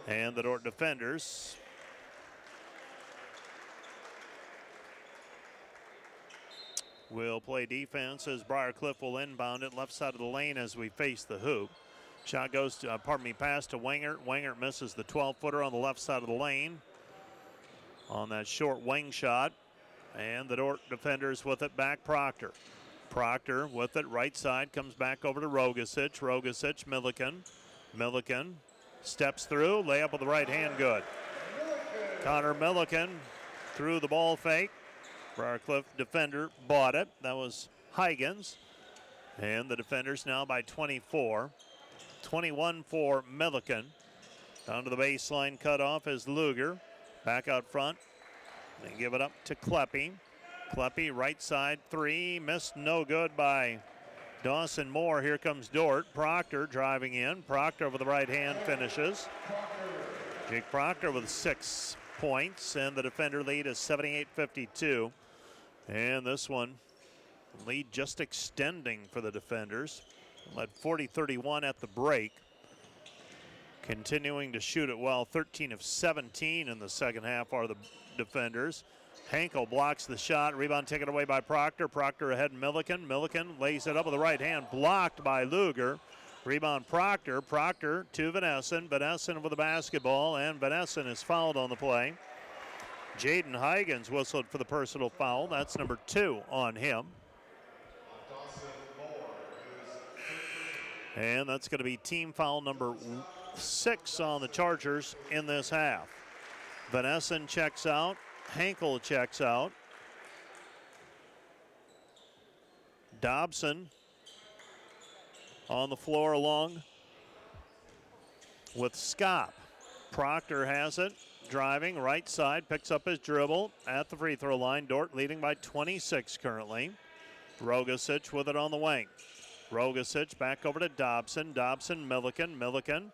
And the Dordt defenders will play defense as Briarcliff will inbound it left side of the lane as we face the hoop. Shot goes to, pass to Wingert. Wingert misses the 12-footer on the left side of the lane on that short wing shot. And the Dordt defenders with it back, Proctor. Proctor with it, right side, comes back over to Rogasic. Rogasic, Milliken steps through, layup with the right hand, good. Connor Milliken threw the ball fake. Briarcliff defender bought it. That was Huygens. And the defenders now by 24. 21 for Milliken. Down to the baseline, cut off is Luger. Back out front. They give it up to Kleppe. Kleppe, right side, three. Missed, no good by Dawson Moore. Here comes Dordt. Proctor driving in. Proctor over the right hand finishes. Jake Proctor with 6 points, and the defender lead is 78-52. And this one, lead just extending for the defenders. Led 40-31 at the break. Continuing to shoot it well. 13 of 17 in the second half are the defenders. Henkel blocks the shot. Rebound taken away by Proctor. Proctor ahead Milliken. Milliken lays it up with the right hand. Blocked by Luger. Rebound Proctor. Proctor to Vanessen. Vanessen with the basketball, and Vanessen is fouled on the play. Jaden Huygens whistled for the personal foul. That's number 2 on him. And that's going to be team foul number 6 on the Chargers in this half. Vanessen checks out. Henkel checks out. Dobson on the floor along with Scott. Proctor has it, driving right side, picks up his dribble at the free throw line. Dordt leading by 26 currently. Rogasic with it on the wing. Rogasic back over to Dobson. Dobson, Milliken.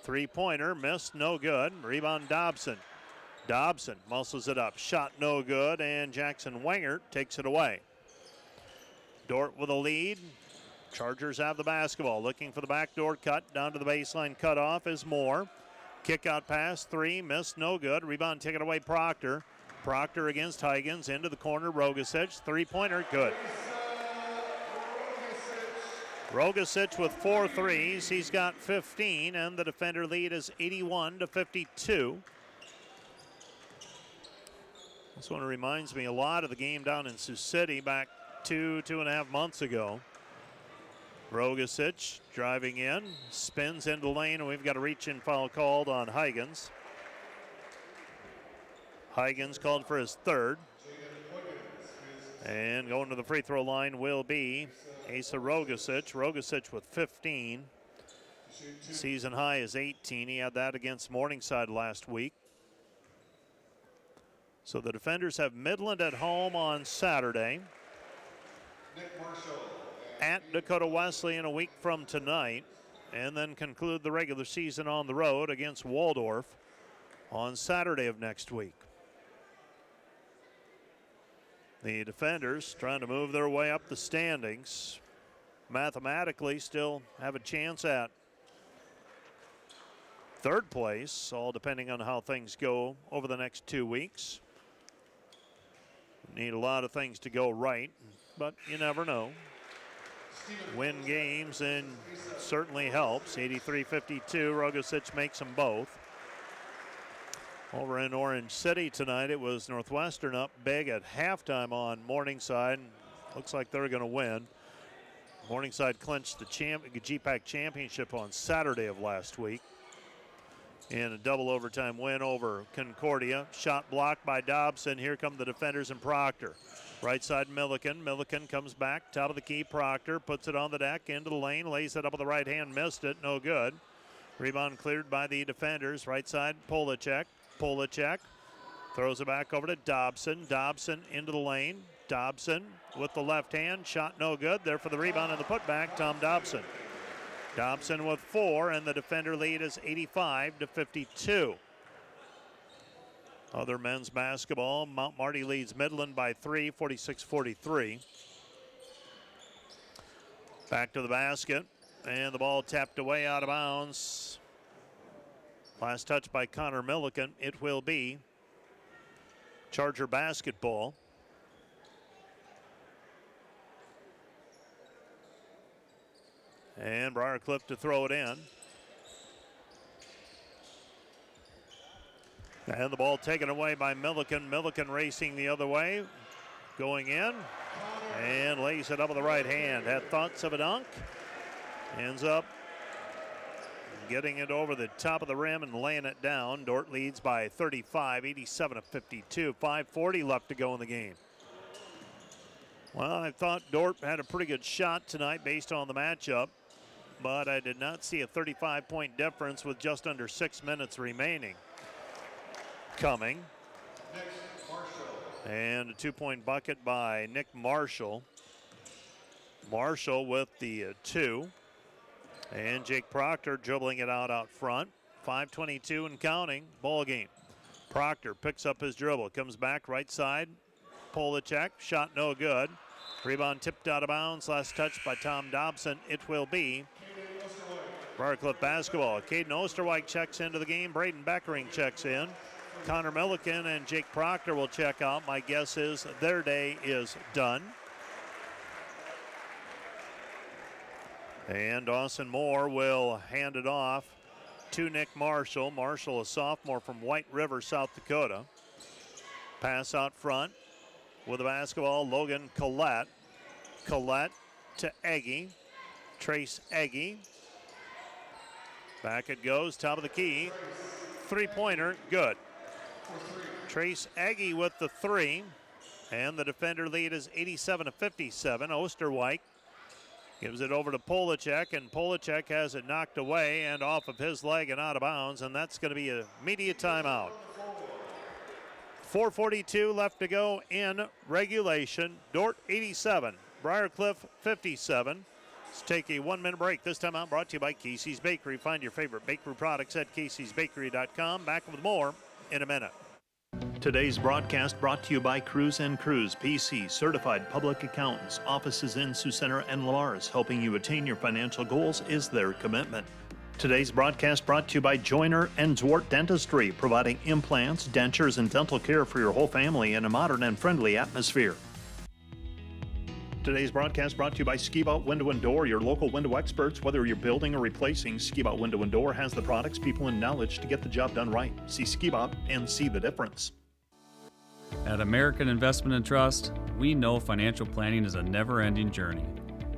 Three-pointer, missed, no good. Rebound Dobson. Dobson muscles it up. Shot no good, and Jackson Wingert takes it away. Dordt with a lead. Chargers have the basketball. Looking for the backdoor cut. Down to the baseline cutoff is Moore. Kick out pass, 3, missed, no good. Rebound taken away, Proctor. Proctor against Huygens. Into the corner, Rogasic. Three-pointer, good. Rogasic with 4 threes. He's got 15, and the defender lead is 81-52. This one reminds me a lot of the game down in Sioux City back 2.5 months ago. Rogasic driving in, spins into the lane, and we've got a reach-in foul called on Huygens. Huygens called for his 3rd. And going to the free throw line will be Asa Rogasic. Rogasic with 15. Season high is 18. He had that against Morningside last week. So the defenders have Midland at home on Saturday. At Dakota Wesleyan a week from tonight. And then conclude the regular season on the road against Waldorf on Saturday of next week. The defenders trying to move their way up the standings. Mathematically still have a chance at 3rd place, all depending on how things go over the next 2 weeks. Need a lot of things to go right, but you never know. Win games and certainly helps. 83-52, Rogasic makes them both. Over in Orange City tonight, it was Northwestern up big at halftime on Morningside. Looks like they're going to win. Morningside clinched the GPAC championship on Saturday of last week in a double overtime win over Concordia. Shot blocked by Dobson. Here come the defenders and Proctor. Right side Milliken. Milliken comes back, top of the key. Proctor puts it on the deck, into the lane, lays it up with the right hand, missed it, no good. Rebound cleared by the defenders. Right side Polacek. Polacek throws it back over to Dobson. Dobson into the lane. Dobson with the left hand. Shot no good. There for the rebound and the putback, Tom Dobson. Dobson with 4, and the defender lead is 85-52. Other men's basketball, Mount Marty leads Midland by 3, 46-43. Back to the basket, and the ball tapped away out of bounds. Last touch by Connor Milliken. It will be Charger basketball. And Briarcliff to throw it in. And the ball taken away by Milliken. Milliken racing the other way. Going in. And lays it up with the right hand. Had thoughts of a dunk. Ends up getting it over the top of the rim and laying it down. Dordt leads by 35, 87-52. 5:40 left to go in the game. Well, I thought Dordt had a pretty good shot tonight based on the matchup, but I did not see a 35-point difference with just under 6 minutes remaining. Coming. And a 2-point bucket by Nick Marshall. Marshall with the 2. And Jake Proctor dribbling it out front. 5:22 and counting, ball game. Proctor picks up his dribble, comes back right side. Polacek, shot no good. Rebound tipped out of bounds, last touch by Tom Dobson. It will be Briarcliff basketball. Caden Osterweick checks into the game. Braden Beckering checks in. Connor Milliken and Jake Proctor will check out. My guess is their day is done. And Dawson Moore will hand it off to Nick Marshall. Marshall, a sophomore from White River, South Dakota. Pass out front with the basketball, Logan Collette. Collette to Egge. Trace Egge. Back it goes, top of the key. Three-pointer, good. Trace Egge with the 3. And the defender lead is 87-57. Osterweick gives it over to Polacek, and Polacek has it knocked away and off of his leg and out of bounds, and that's going to be an immediate timeout. 4:42 left to go in regulation. Dordt 87, Briarcliff 57. Let's take a 1-minute break. This time out brought to you by Casey's Bakery. Find your favorite bakery products at caseysbakery.com. Back with more in a minute. Today's broadcast brought to you by Cruz & Cruz, PC, certified public accountants. Offices in Sioux Center and Lamar's. Helping you attain your financial goals is their commitment. Today's broadcast brought to you by Joyner and Dordt Dentistry, providing implants, dentures, and dental care for your whole family in a modern and friendly atmosphere. Today's broadcast brought to you by Ski-Bout Window and Door, your local window experts. Whether you're building or replacing, Ski-Bout Window and Door has the products, people, and knowledge to get the job done right. See Ski-Bout and see the difference. At American Investment and Trust, we know financial planning is a never-ending journey,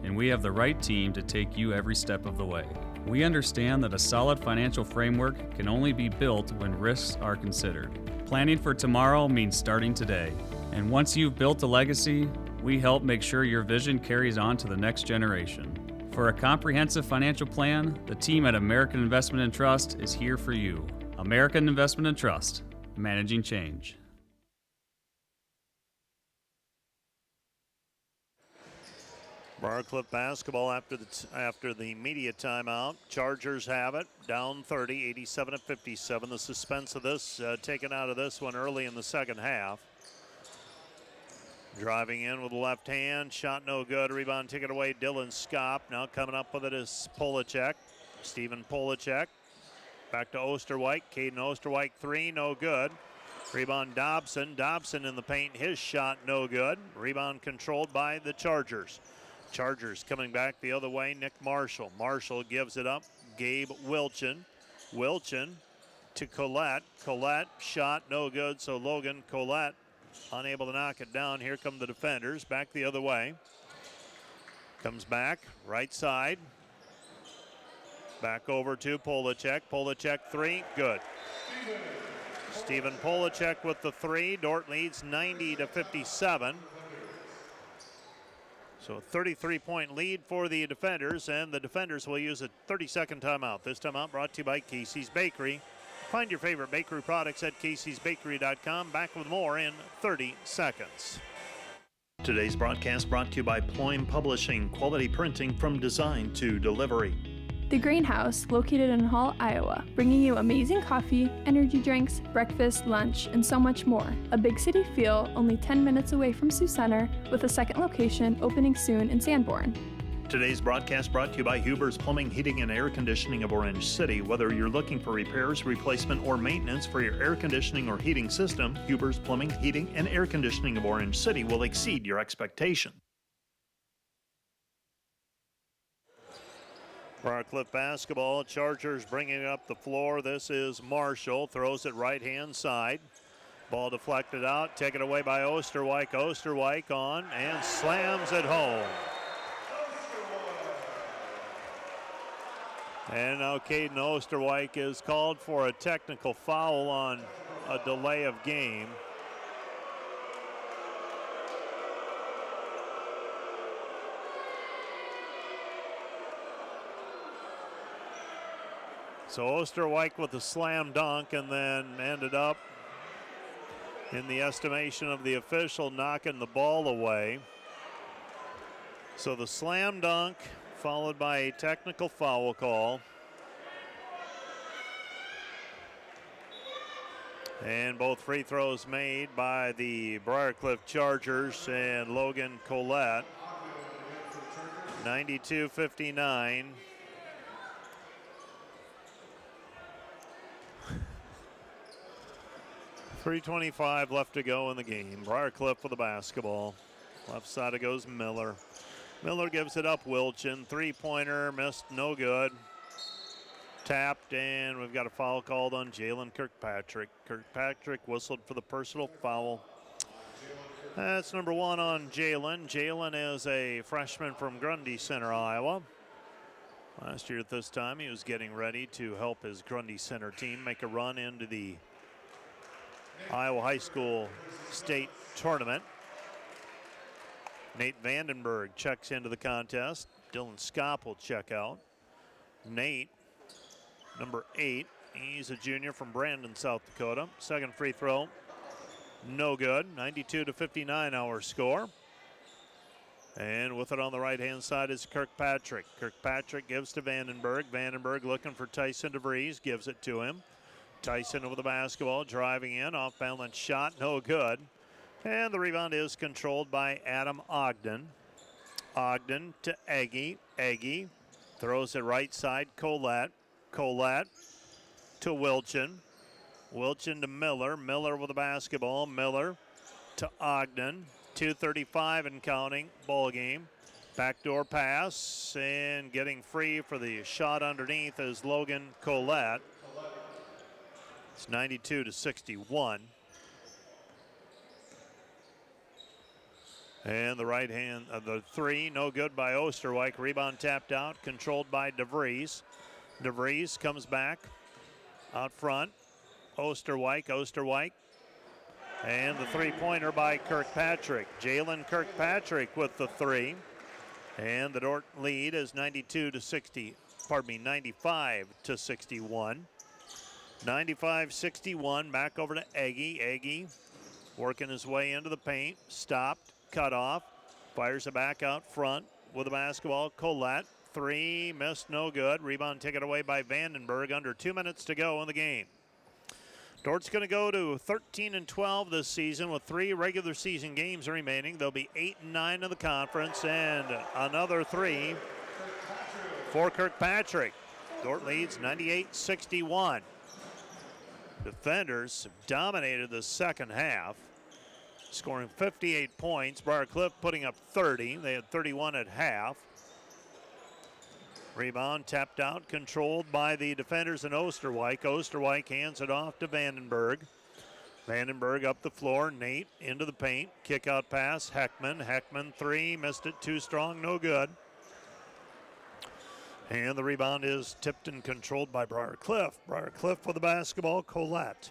and we have the right team to take you every step of the way. We understand that a solid financial framework can only be built when risks are considered. Planning for tomorrow means starting today, and once you've built a legacy, we help make sure your vision carries on to the next generation. For a comprehensive financial plan, the team at American Investment and Trust is here for you. American Investment and Trust, managing change. Briarcliff basketball after the media timeout. Chargers have it, down 30, 87-57. The suspense of this taken out of this one early in the second half. Driving in with the left hand, shot no good. Rebound taken away, Dylan Skop. Now coming up with it is Polacek. Stephen Polacek. Back to Osterweick. Caden Osterweick, 3, no good. Rebound Dobson. Dobson in the paint, his shot no good. Rebound controlled by the Chargers. Chargers coming back the other way, Nick Marshall. Marshall gives it up, Gabe Wilchin. Wilchin to Collette. Collette, shot no good, so Logan Collette unable to knock it down. Here come the defenders, back the other way. Comes back, right side. Back over to Polacek. Polacek, 3, good. Stephen Polacek with the 3. Dordt leads 90-57. So a 33-point lead for the defenders, and the defenders will use a 30-second timeout. This timeout brought to you by Casey's Bakery. Find your favorite bakery products at caseysbakery.com. Back with more in 30 seconds. Today's broadcast brought to you by Ployne Publishing, quality printing from design to delivery. The Greenhouse, located in Hall, Iowa, bringing you amazing coffee, energy drinks, breakfast, lunch, and so much more. A big city feel, only 10 minutes away from Sioux Center, with a second location opening soon in Sanborn. Today's broadcast brought to you by Huber's Plumbing, Heating, and Air Conditioning of Orange City. Whether you're looking for repairs, replacement, or maintenance for your air conditioning or heating system, Huber's Plumbing, Heating, and Air Conditioning of Orange City will exceed your expectation. Briarcliff basketball. Chargers bringing it up the floor. This is Marshall. Throws it right-hand side. Ball deflected out. Taken away by Osterwijk. Osterwijk on and slams it home. And now Caden Osterwijk is called for a technical foul on a delay of game. So Osterwijk with a slam dunk and then ended up, in the estimation of the official, knocking the ball away. So the slam dunk followed by a technical foul call. And both free throws made by the Briarcliff Chargers and Logan Collette. 92-59. .325 left to go in the game. Briarcliff with the basketball. Left side it goes Miller. Miller gives it up. Wilchin. Three-pointer missed, no good. Tapped, and we've got a foul called on Jalen Kirkpatrick. Kirkpatrick whistled for the personal foul. That's number 1 on Jalen. Jalen is a freshman from Grundy Center, Iowa. Last year at this time, he was getting ready to help his Grundy Center team make a run into the Iowa High School State Tournament. Nate Vandenberg checks into the contest. Dylan Skopp will check out. Nate, number 8, he's a junior from Brandon, South Dakota. Second free throw, no good. 92-59 our score. And with it on the right-hand side is Kirkpatrick. Kirkpatrick gives to Vandenberg. Vandenberg looking for Tyson DeVries, gives it to him. Tyson with the basketball, driving in, off-balance shot, no good. And the rebound is controlled by Adam Ogden. Ogden to Eggy. Eggy throws it right side, Collette. Collette to Wilchin. Wilchin to Miller. Miller with the basketball. Miller to Ogden. 2:35 and counting, ball game. Backdoor pass, and getting free for the shot underneath is Logan Collette. It's 92-61. And the right hand of the three, no good by Osterwijk. Rebound tapped out, controlled by DeVries. DeVries comes back out front. Osterwijk, Osterwijk. And the three-pointer by Kirkpatrick. Jalen Kirkpatrick with the three. And the Dordt lead is 95-61. 95-61, back over to Eggy. Eggy working his way into the paint. Stopped, cut off. Fires it back out front with the basketball. Collette, three, missed, no good. Rebound taken away by Vandenberg. Under 2 minutes to go in the game. Dordt's going to go to 13-12 this season with 3 regular season games remaining. They'll be 8-9 in the conference, and another 3 for Kirkpatrick. Dordt leads 98-61. Defenders dominated the second half, scoring 58 points. Briarcliff putting up 30. They had 31 at half. Rebound tapped out, controlled by the defenders in Osterwijk. Osterwijk hands it off to Vandenberg. Vandenberg up the floor. Nate into the paint. Kick out pass. Heckman. Heckman three. Missed it. Too strong. No good. And the rebound is tipped and controlled by Briarcliff. Briarcliff for the basketball. Collette.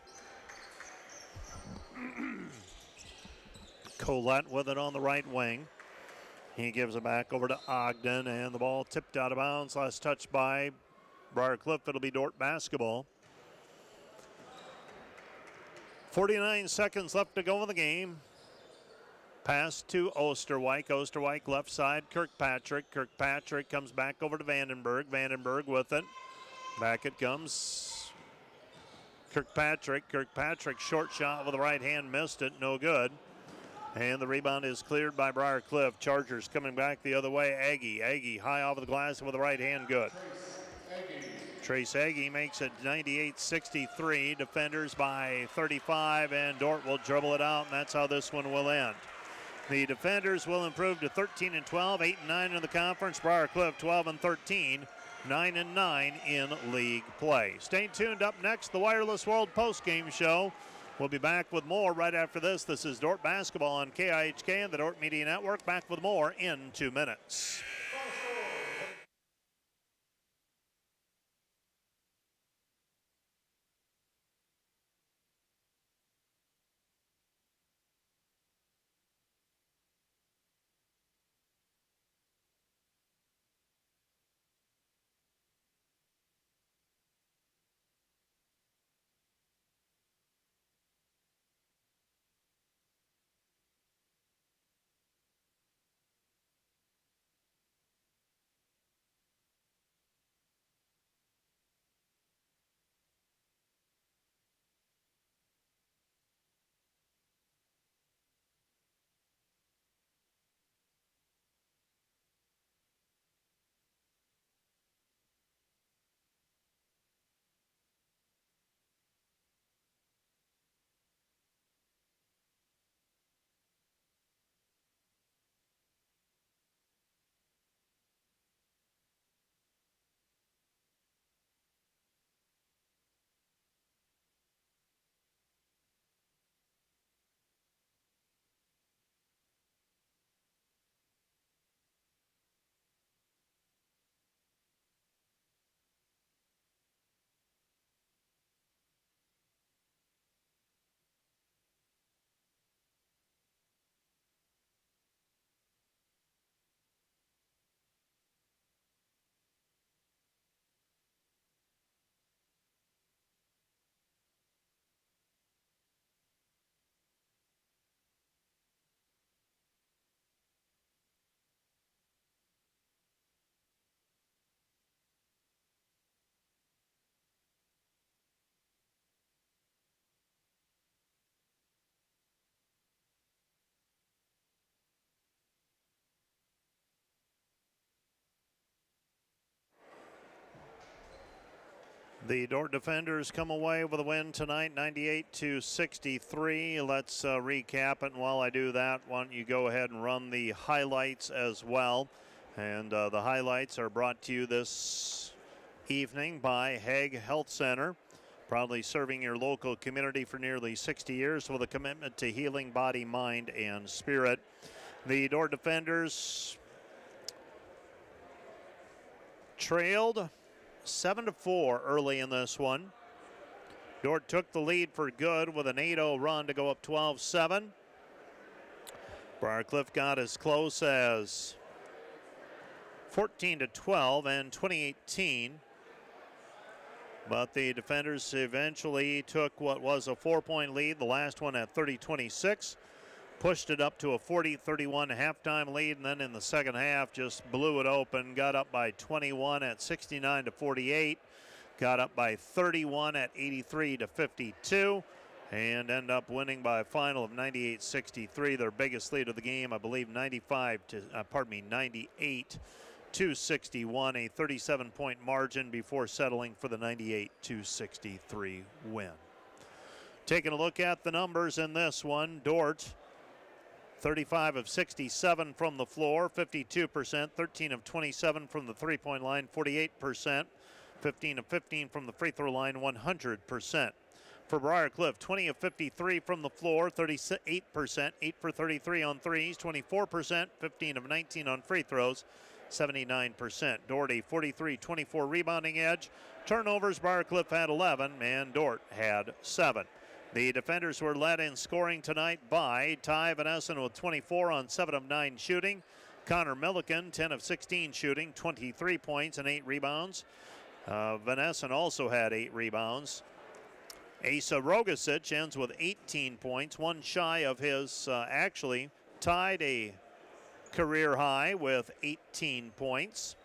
Collette with it on the right wing. He gives it back over to Ogden, and the ball tipped out of bounds. Last touch by Briarcliff. It'll be Dordt basketball. 49 seconds left to go in the game. Pass to Osterwijk. Osterwijk left side, Kirkpatrick. Kirkpatrick comes back over to Vandenberg. Vandenberg with it. Back it comes Kirkpatrick. Kirkpatrick short shot with the right hand, missed it, no good. And the rebound is cleared by Briarcliff. Chargers coming back the other way. Aggie. Aggie high off of the glass with the right hand, good. Trace Aggie makes it 98-63. Defenders by 35, and Dordt will dribble it out, and that's how this one will end. The defenders will improve to 13-12, 8-9 in the conference. Briarcliff 12-13, 9-9 in league play. Stay tuned. Up next, the Wireless World postgame show. We'll be back with more right after this. This is Dordt basketball on KIHK and the Dordt Media Network. Back with more in 2 minutes. The Dordt defenders come away with a win tonight, 98-63. Let's recap it. And while I do that, why don't you go ahead and run the highlights as well. And the highlights are brought to you this evening by Hague Health Center, proudly serving your local community for nearly 60 years with a commitment to healing body, mind, and spirit. The Dordt defenders trailed 7-4 early in this one. Dordt took the lead for good with an 8-0 run to go up 12-7. Briar got as close as 14-12 and 20-18. But the defenders eventually took what was a 4-point lead, the last one at 30-26. Pushed it up to a 40-31 halftime lead, and then in the second half just blew it open. Got up by 21 at 69-48. Got up by 31 at 83-52. And end up winning by a final of 98-63. Their biggest lead of the game, I believe, 98-61, a 37-point margin before settling for the 98-63 win. Taking a look at the numbers in this one, Dordt 35 of 67 from the floor, 52%, 13 of 27 from the three-point line, 48%, 15 of 15 from the free throw line, 100%. For Briar 20 of 53 from the floor, 38%, 8 for 33 on threes, 24%, 15 of 19 on free throws, 79%. Dordt a 43-24 rebounding edge. Turnovers, Briar had 11 and Dordt had 7. The defenders were led in scoring tonight by Ty Van Essen with 24 on 7 of 9 shooting. Connor Milliken, 10 of 16 shooting, 23 points and 8 rebounds. Van Essen also had 8 rebounds. Asa Rogasic ends with 18 points, one shy of his, actually tied a career high with 18 points.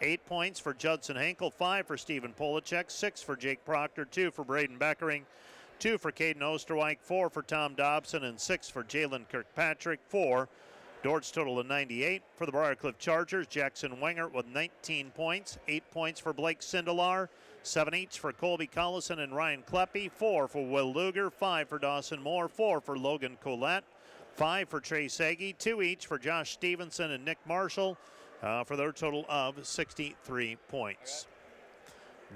8 points for Judson Henkel, 5 for Stephen Polacek, 6 for Jake Proctor, 2 for Braden Beckering, 2 for Caden Osterwijk, 4 for Tom Dobson, and 6 for Jalen Kirkpatrick. 4. Dordt's total of 98. For the Briarcliff Chargers, Jackson Wengert with 19 points, 8 points for Blake Sindelar, 7 each for Colby Collison and Ryan Kleppe, 4 for Will Luger, 5 for Dawson Moore, 4 for Logan Collette, 5 for Trey Sagi, 2 each for Josh Stevenson and Nick Marshall, for their total of 63 points.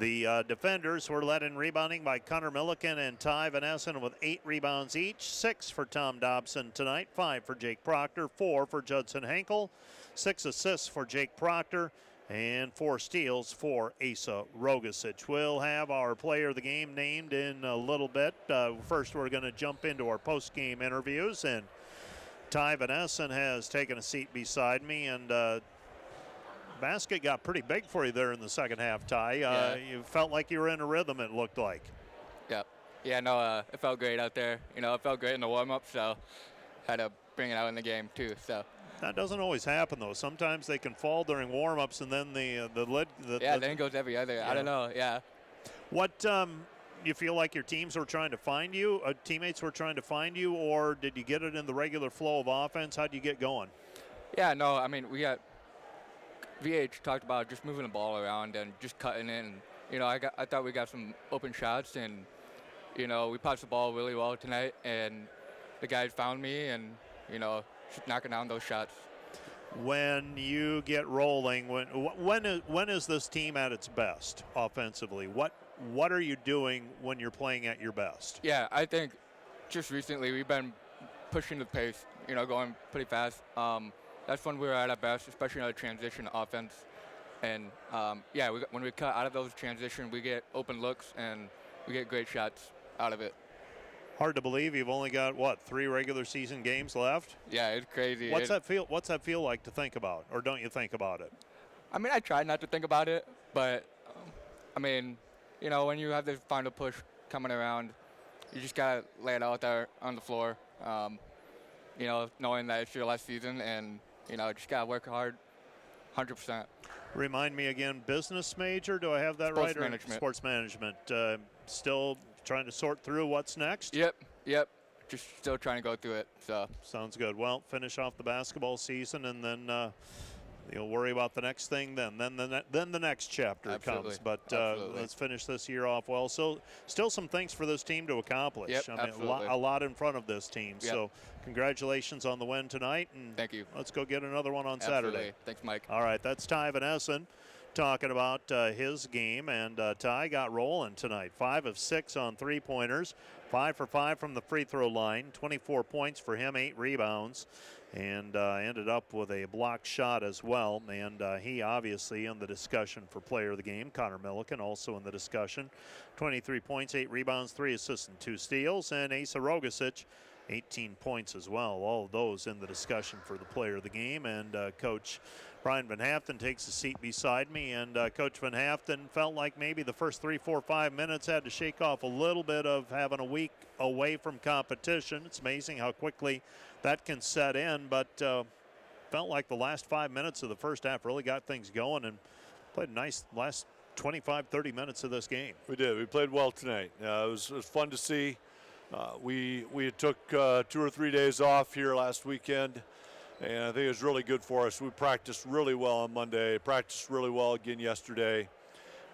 The defenders were led in rebounding by Connor Milliken and Ty Van Essen with 8 rebounds each, 6 for Tom Dobson tonight, 5 for Jake Proctor, 4 for Judson Henkel, 6 assists for Jake Proctor, and 4 steals for Asa Rogasic. We'll have our player of the game named in a little bit. First, we're going to jump into our post-game interviews, and Ty Van Essen has taken a seat beside me, and basket got pretty big for you there in the second half, Ty. You felt like you were in a rhythm, it looked like. Yep. Yeah, no, it felt great out there. You know, it felt great in the warm-up, so had to bring it out in the game too. So that doesn't always happen, though. Sometimes they can fall during warm-ups, and then then it goes every other. Yeah. I don't know. Yeah. What you feel like your teams were trying to find you, teammates were trying to find you, or did you get it in the regular flow of offense? How'd you get going? Yeah, no, I mean, we got VH talked about just moving the ball around and just cutting it. And, you know, I thought we got some open shots, and, you know, we passed the ball really well tonight, and the guys found me and, you know, just knocking down those shots. When you get rolling, when is this team at its best offensively? What are you doing when you're playing at your best? Yeah, I think just recently we've been pushing the pace, you know, going pretty fast. That's when we're at our best, especially in the transition offense. And, when we cut out of those transition, we get open looks and we get great shots out of it. Hard to believe you've only got, 3 regular season games left? Yeah, it's crazy. What's that feel like to think about, or don't you think about it? I mean, I try not to think about it, but, I mean, you know, when you have this final push coming around, you just got to lay it out there on the floor, you know, knowing that it's your last season and, you know, just got to work hard, 100%. Remind me again, business major, do I have that right? Management. Sports management. Still trying to sort through what's next? Yep. Just still trying to go through it. So sounds good. Well, finish off the basketball season, and then you'll worry about the next thing. Then the next chapter comes. But let's finish this year off well. So still some things for this team to accomplish. Yep, I mean, a lot in front of this team. Yep. So congratulations on the win tonight, and thank you. Let's go get another one on Absolutely. Saturday. Thanks, Mike. All right, that's Ty Van Essen talking about his game, and Ty got rolling tonight. 5 of 6 on 3-pointers, 5 for 5 from the free throw line, 24 points for him, 8 rebounds, and ended up with a blocked shot as well. And he obviously in the discussion for player of the game. Connor Milliken also in the discussion. 23 points, 8 rebounds, 3 assists, and 2 steals. And Asa Rogasic, 18 points as well. All of those in the discussion for the player of the game. And Coach Brian Van Haften takes a seat beside me, and Coach Van Haften felt like maybe the first 3, 4, 5 minutes had to shake off a little bit of having a week away from competition. It's amazing how quickly that can set in, but felt like the last 5 minutes of the first half really got things going and played a nice last 25, 30 minutes of this game. We did. We played well tonight. It was fun to see. We took 2 or 3 days off here last weekend, and I think it was really good for us. We practiced really well on Monday, practiced really well again yesterday,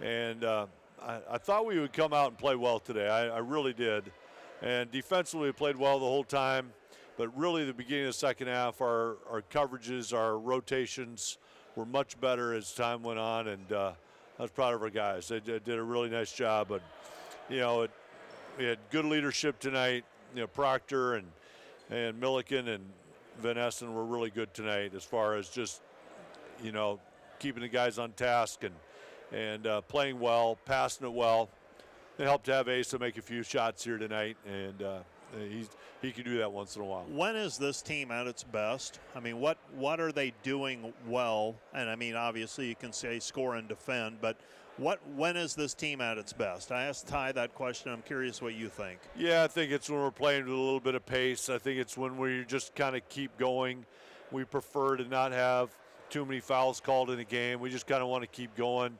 and I thought we would come out and play well today. I really did. And defensively, we played well the whole time, but really the beginning of the second half, our coverages, our rotations were much better as time went on, and I was proud of our guys. They did a really nice job, but, you know, we had good leadership tonight. You know, Proctor and Milliken and Van Essen were really good tonight as far as just, you know, keeping the guys on task and playing well, passing it well. It helped to have Asa make a few shots here tonight, and he can do that once in a while. When is this team at its best? I mean, what are they doing well? And I mean, obviously you can say score and defend, but when is this team at its best? I asked Ty that question. I'm curious what you think. Yeah, I think it's when we're playing with a little bit of pace. I think it's when we just kind of keep going. We prefer to not have too many fouls called in a game. We just kind of want to keep going.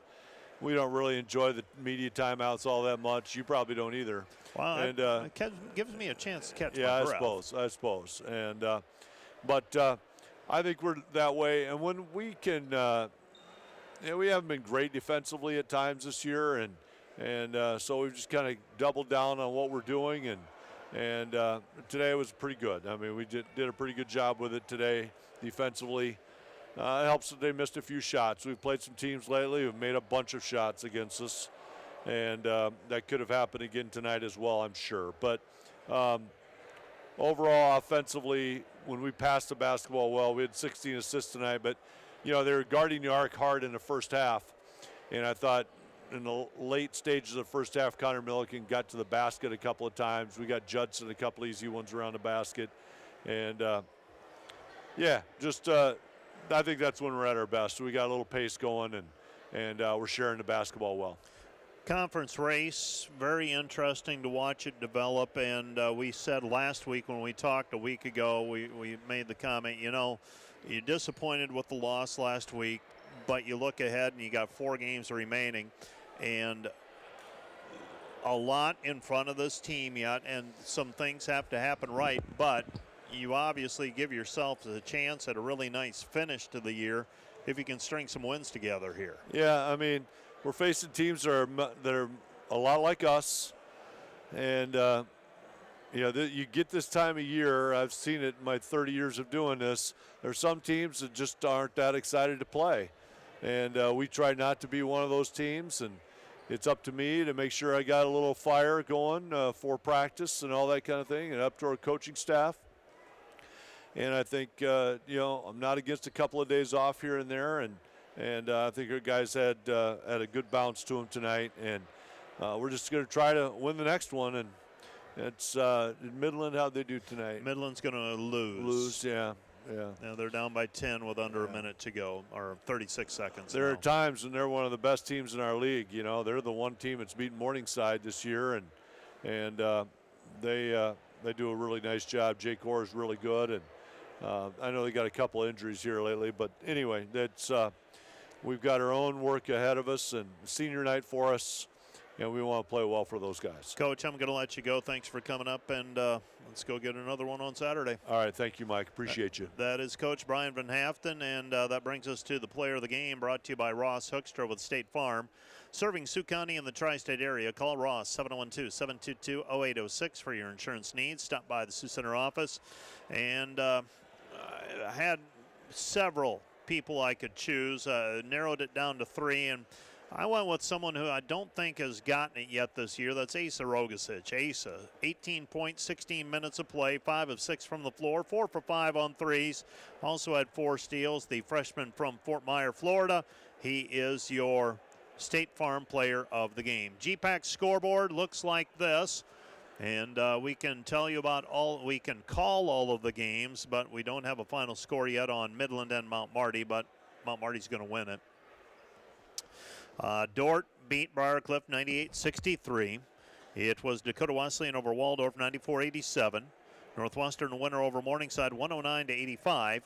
We don't really enjoy the media timeouts all that much. You probably don't either. Well, and it gives me a chance to catch my breath. I suppose. And but I think we're that way. And when we can, we haven't been great defensively at times this year, and so we've just kind of doubled down on what we're doing. And today was pretty good. I mean, we did a pretty good job with it today defensively. It helps that they missed a few shots. We've played some teams lately who've made a bunch of shots against us, and that could have happened again tonight as well, I'm sure. But overall, offensively, when we passed the basketball well, we had 16 assists tonight, but, they were guarding the arc hard in the first half, and I thought in the late stages of the first half, Connor Milliken got to the basket a couple of times. We got Judson a couple easy ones around the basket, and I think that's when we're at our best. We got a little pace going, and we're sharing the basketball well. Conference race, very interesting to watch it develop. And we said last week when we talked a week ago, we made the comment, you're disappointed with the loss last week, but you look ahead and you got 4 games remaining and a lot in front of this team yet, and some things have to happen right, but you obviously give yourself a chance at a really nice finish to the year if you can string some wins together here. Yeah, I mean, we're facing teams that are a lot like us, and you get this time of year. I've seen it in my 30 years of doing this. There's some teams that just aren't that excited to play, and we try not to be one of those teams. And it's up to me to make sure I got a little fire going for practice and all that kind of thing, and up to our coaching staff. And I think I'm not against a couple of days off here and there, and I think our guys had a good bounce to them tonight, and we're just going to try to win the next one. And it's Midland. How'd they do tonight? Midland's going to lose. Yeah. Now they're down by 10 with under a minute to go, or 36 seconds. There are times when they're one of the best teams in our league. They're the one team that's beaten Morningside this year, and they do a really nice job. Jake Orr is really good, and I know they got a couple injuries here lately, but anyway, that's we've got our own work ahead of us, and senior night for us, and we want to play well for those guys. Coach, I'm going to let you go. Thanks for coming up, and let's go get another one on Saturday. All right, thank you, Mike. Appreciate you. That is Coach Brian Van Haften, and that brings us to the player of the game, brought to you by Ross Hoekstra with State Farm. Serving Sioux County and the tri-state area, call Ross 712-722-0806 for your insurance needs. Stop by the Sioux Center office, and I had several people I could choose, narrowed it down to 3, and I went with someone who I don't think has gotten it yet this year. That's Asa Rogasic. Asa, 18 points, 16 minutes of play, 5 of 6 from the floor, 4 for 5 on threes. Also had 4 steals. The freshman from Fort Myer, Florida. He is your State Farm player of the game. GPAC scoreboard looks like this. And we can tell you about we can call all of the games, but we don't have a final score yet on Midland and Mount Marty, but Mount Marty's going to win it. Dordt beat Briar 98-63. It was Dakota Wesleyan over Waldorf 94-87. Northwestern winner over Morningside 109-85.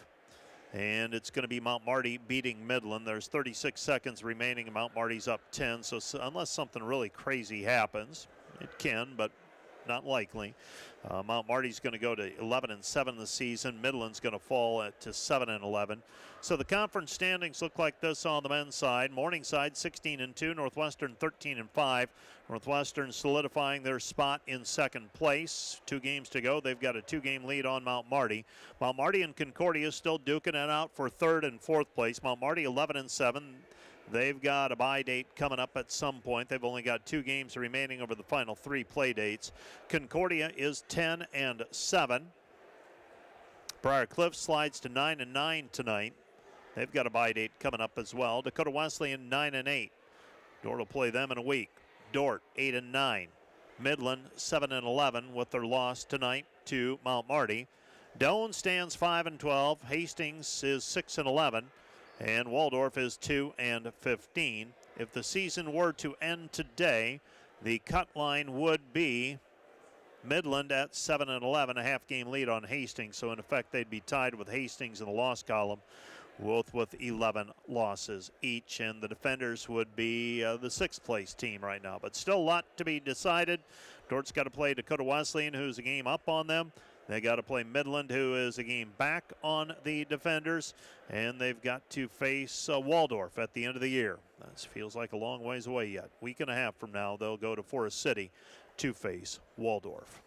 And it's going to be Mount Marty beating Midland. There's 36 seconds remaining, and Mount Marty's up 10. So unless something really crazy happens, it can, but not likely. Mount Marty's going to go to 11-7 this season. Midland's going to fall to 7-11. So the conference standings look like this on the men's side. Morningside 16-2, Northwestern 13-5. Northwestern solidifying their spot in second place. 2 games to go. They've got a 2-game lead on Mount Marty. Mount Marty and Concordia still duking it out for 3rd and 4th place. Mount Marty 11-7. They've got a bye date coming up at some point. They've only got 2 games remaining over the final 3 play dates. Concordia is 10-7. Briar Cliff slides to 9-9 tonight. They've got a bye date coming up as well. Dakota Wesleyan 9-8. Dordt will play them in a week. Dordt 8-9. Midland 7-11 with their loss tonight to Mount Marty. Doane stands 5-12. Hastings is 6-11. And Waldorf is 2-15. If the season were to end today, the cut line would be Midland at 7-11, a half-game lead on Hastings. So in effect, they'd be tied with Hastings in the loss column, both with 11 losses each. And the defenders would be the 6th place team right now. But still a lot to be decided. Dordt's got to play Dakota Wesleyan, who's a game up on them. They got to play Midland, who is a game back on the defenders, and they've got to face Waldorf at the end of the year. That feels like a long ways away yet. Week and a half from now, they'll go to Forest City to face Waldorf.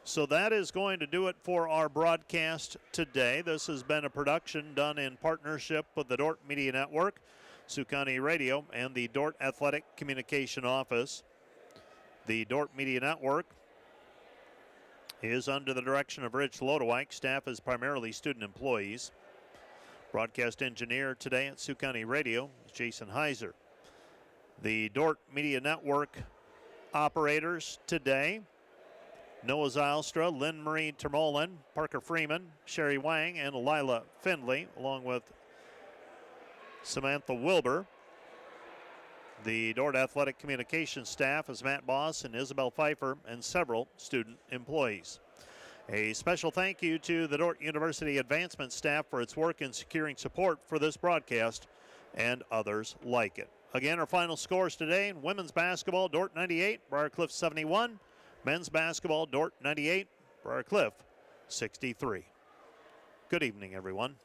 So that is going to do it for our broadcast today. This has been a production done in partnership with the Dordt Media Network, Sioux County Radio, and the Dordt Athletic Communication Office. The Dordt Media Network is under the direction of Rich Lodewijk. Staff is primarily student employees. Broadcast engineer today at Sioux County Radio is Jason Heiser. The Dordt Media Network operators today: Noah Zylstra, Lynn Marie Termolin, Parker Freeman, Sherry Wang, and Lila Findley, along with Samantha Wilbur. The Dordt Athletic Communications staff is Matt Boss and Isabel Pfeiffer, and several student employees. A special thank you to the Dordt University Advancement staff for its work in securing support for this broadcast and others like it. Again, our final scores today: in women's basketball, Dordt 98, Briar Cliff 71. Men's basketball, Dordt 98, Briar Cliff 63. Good evening, everyone.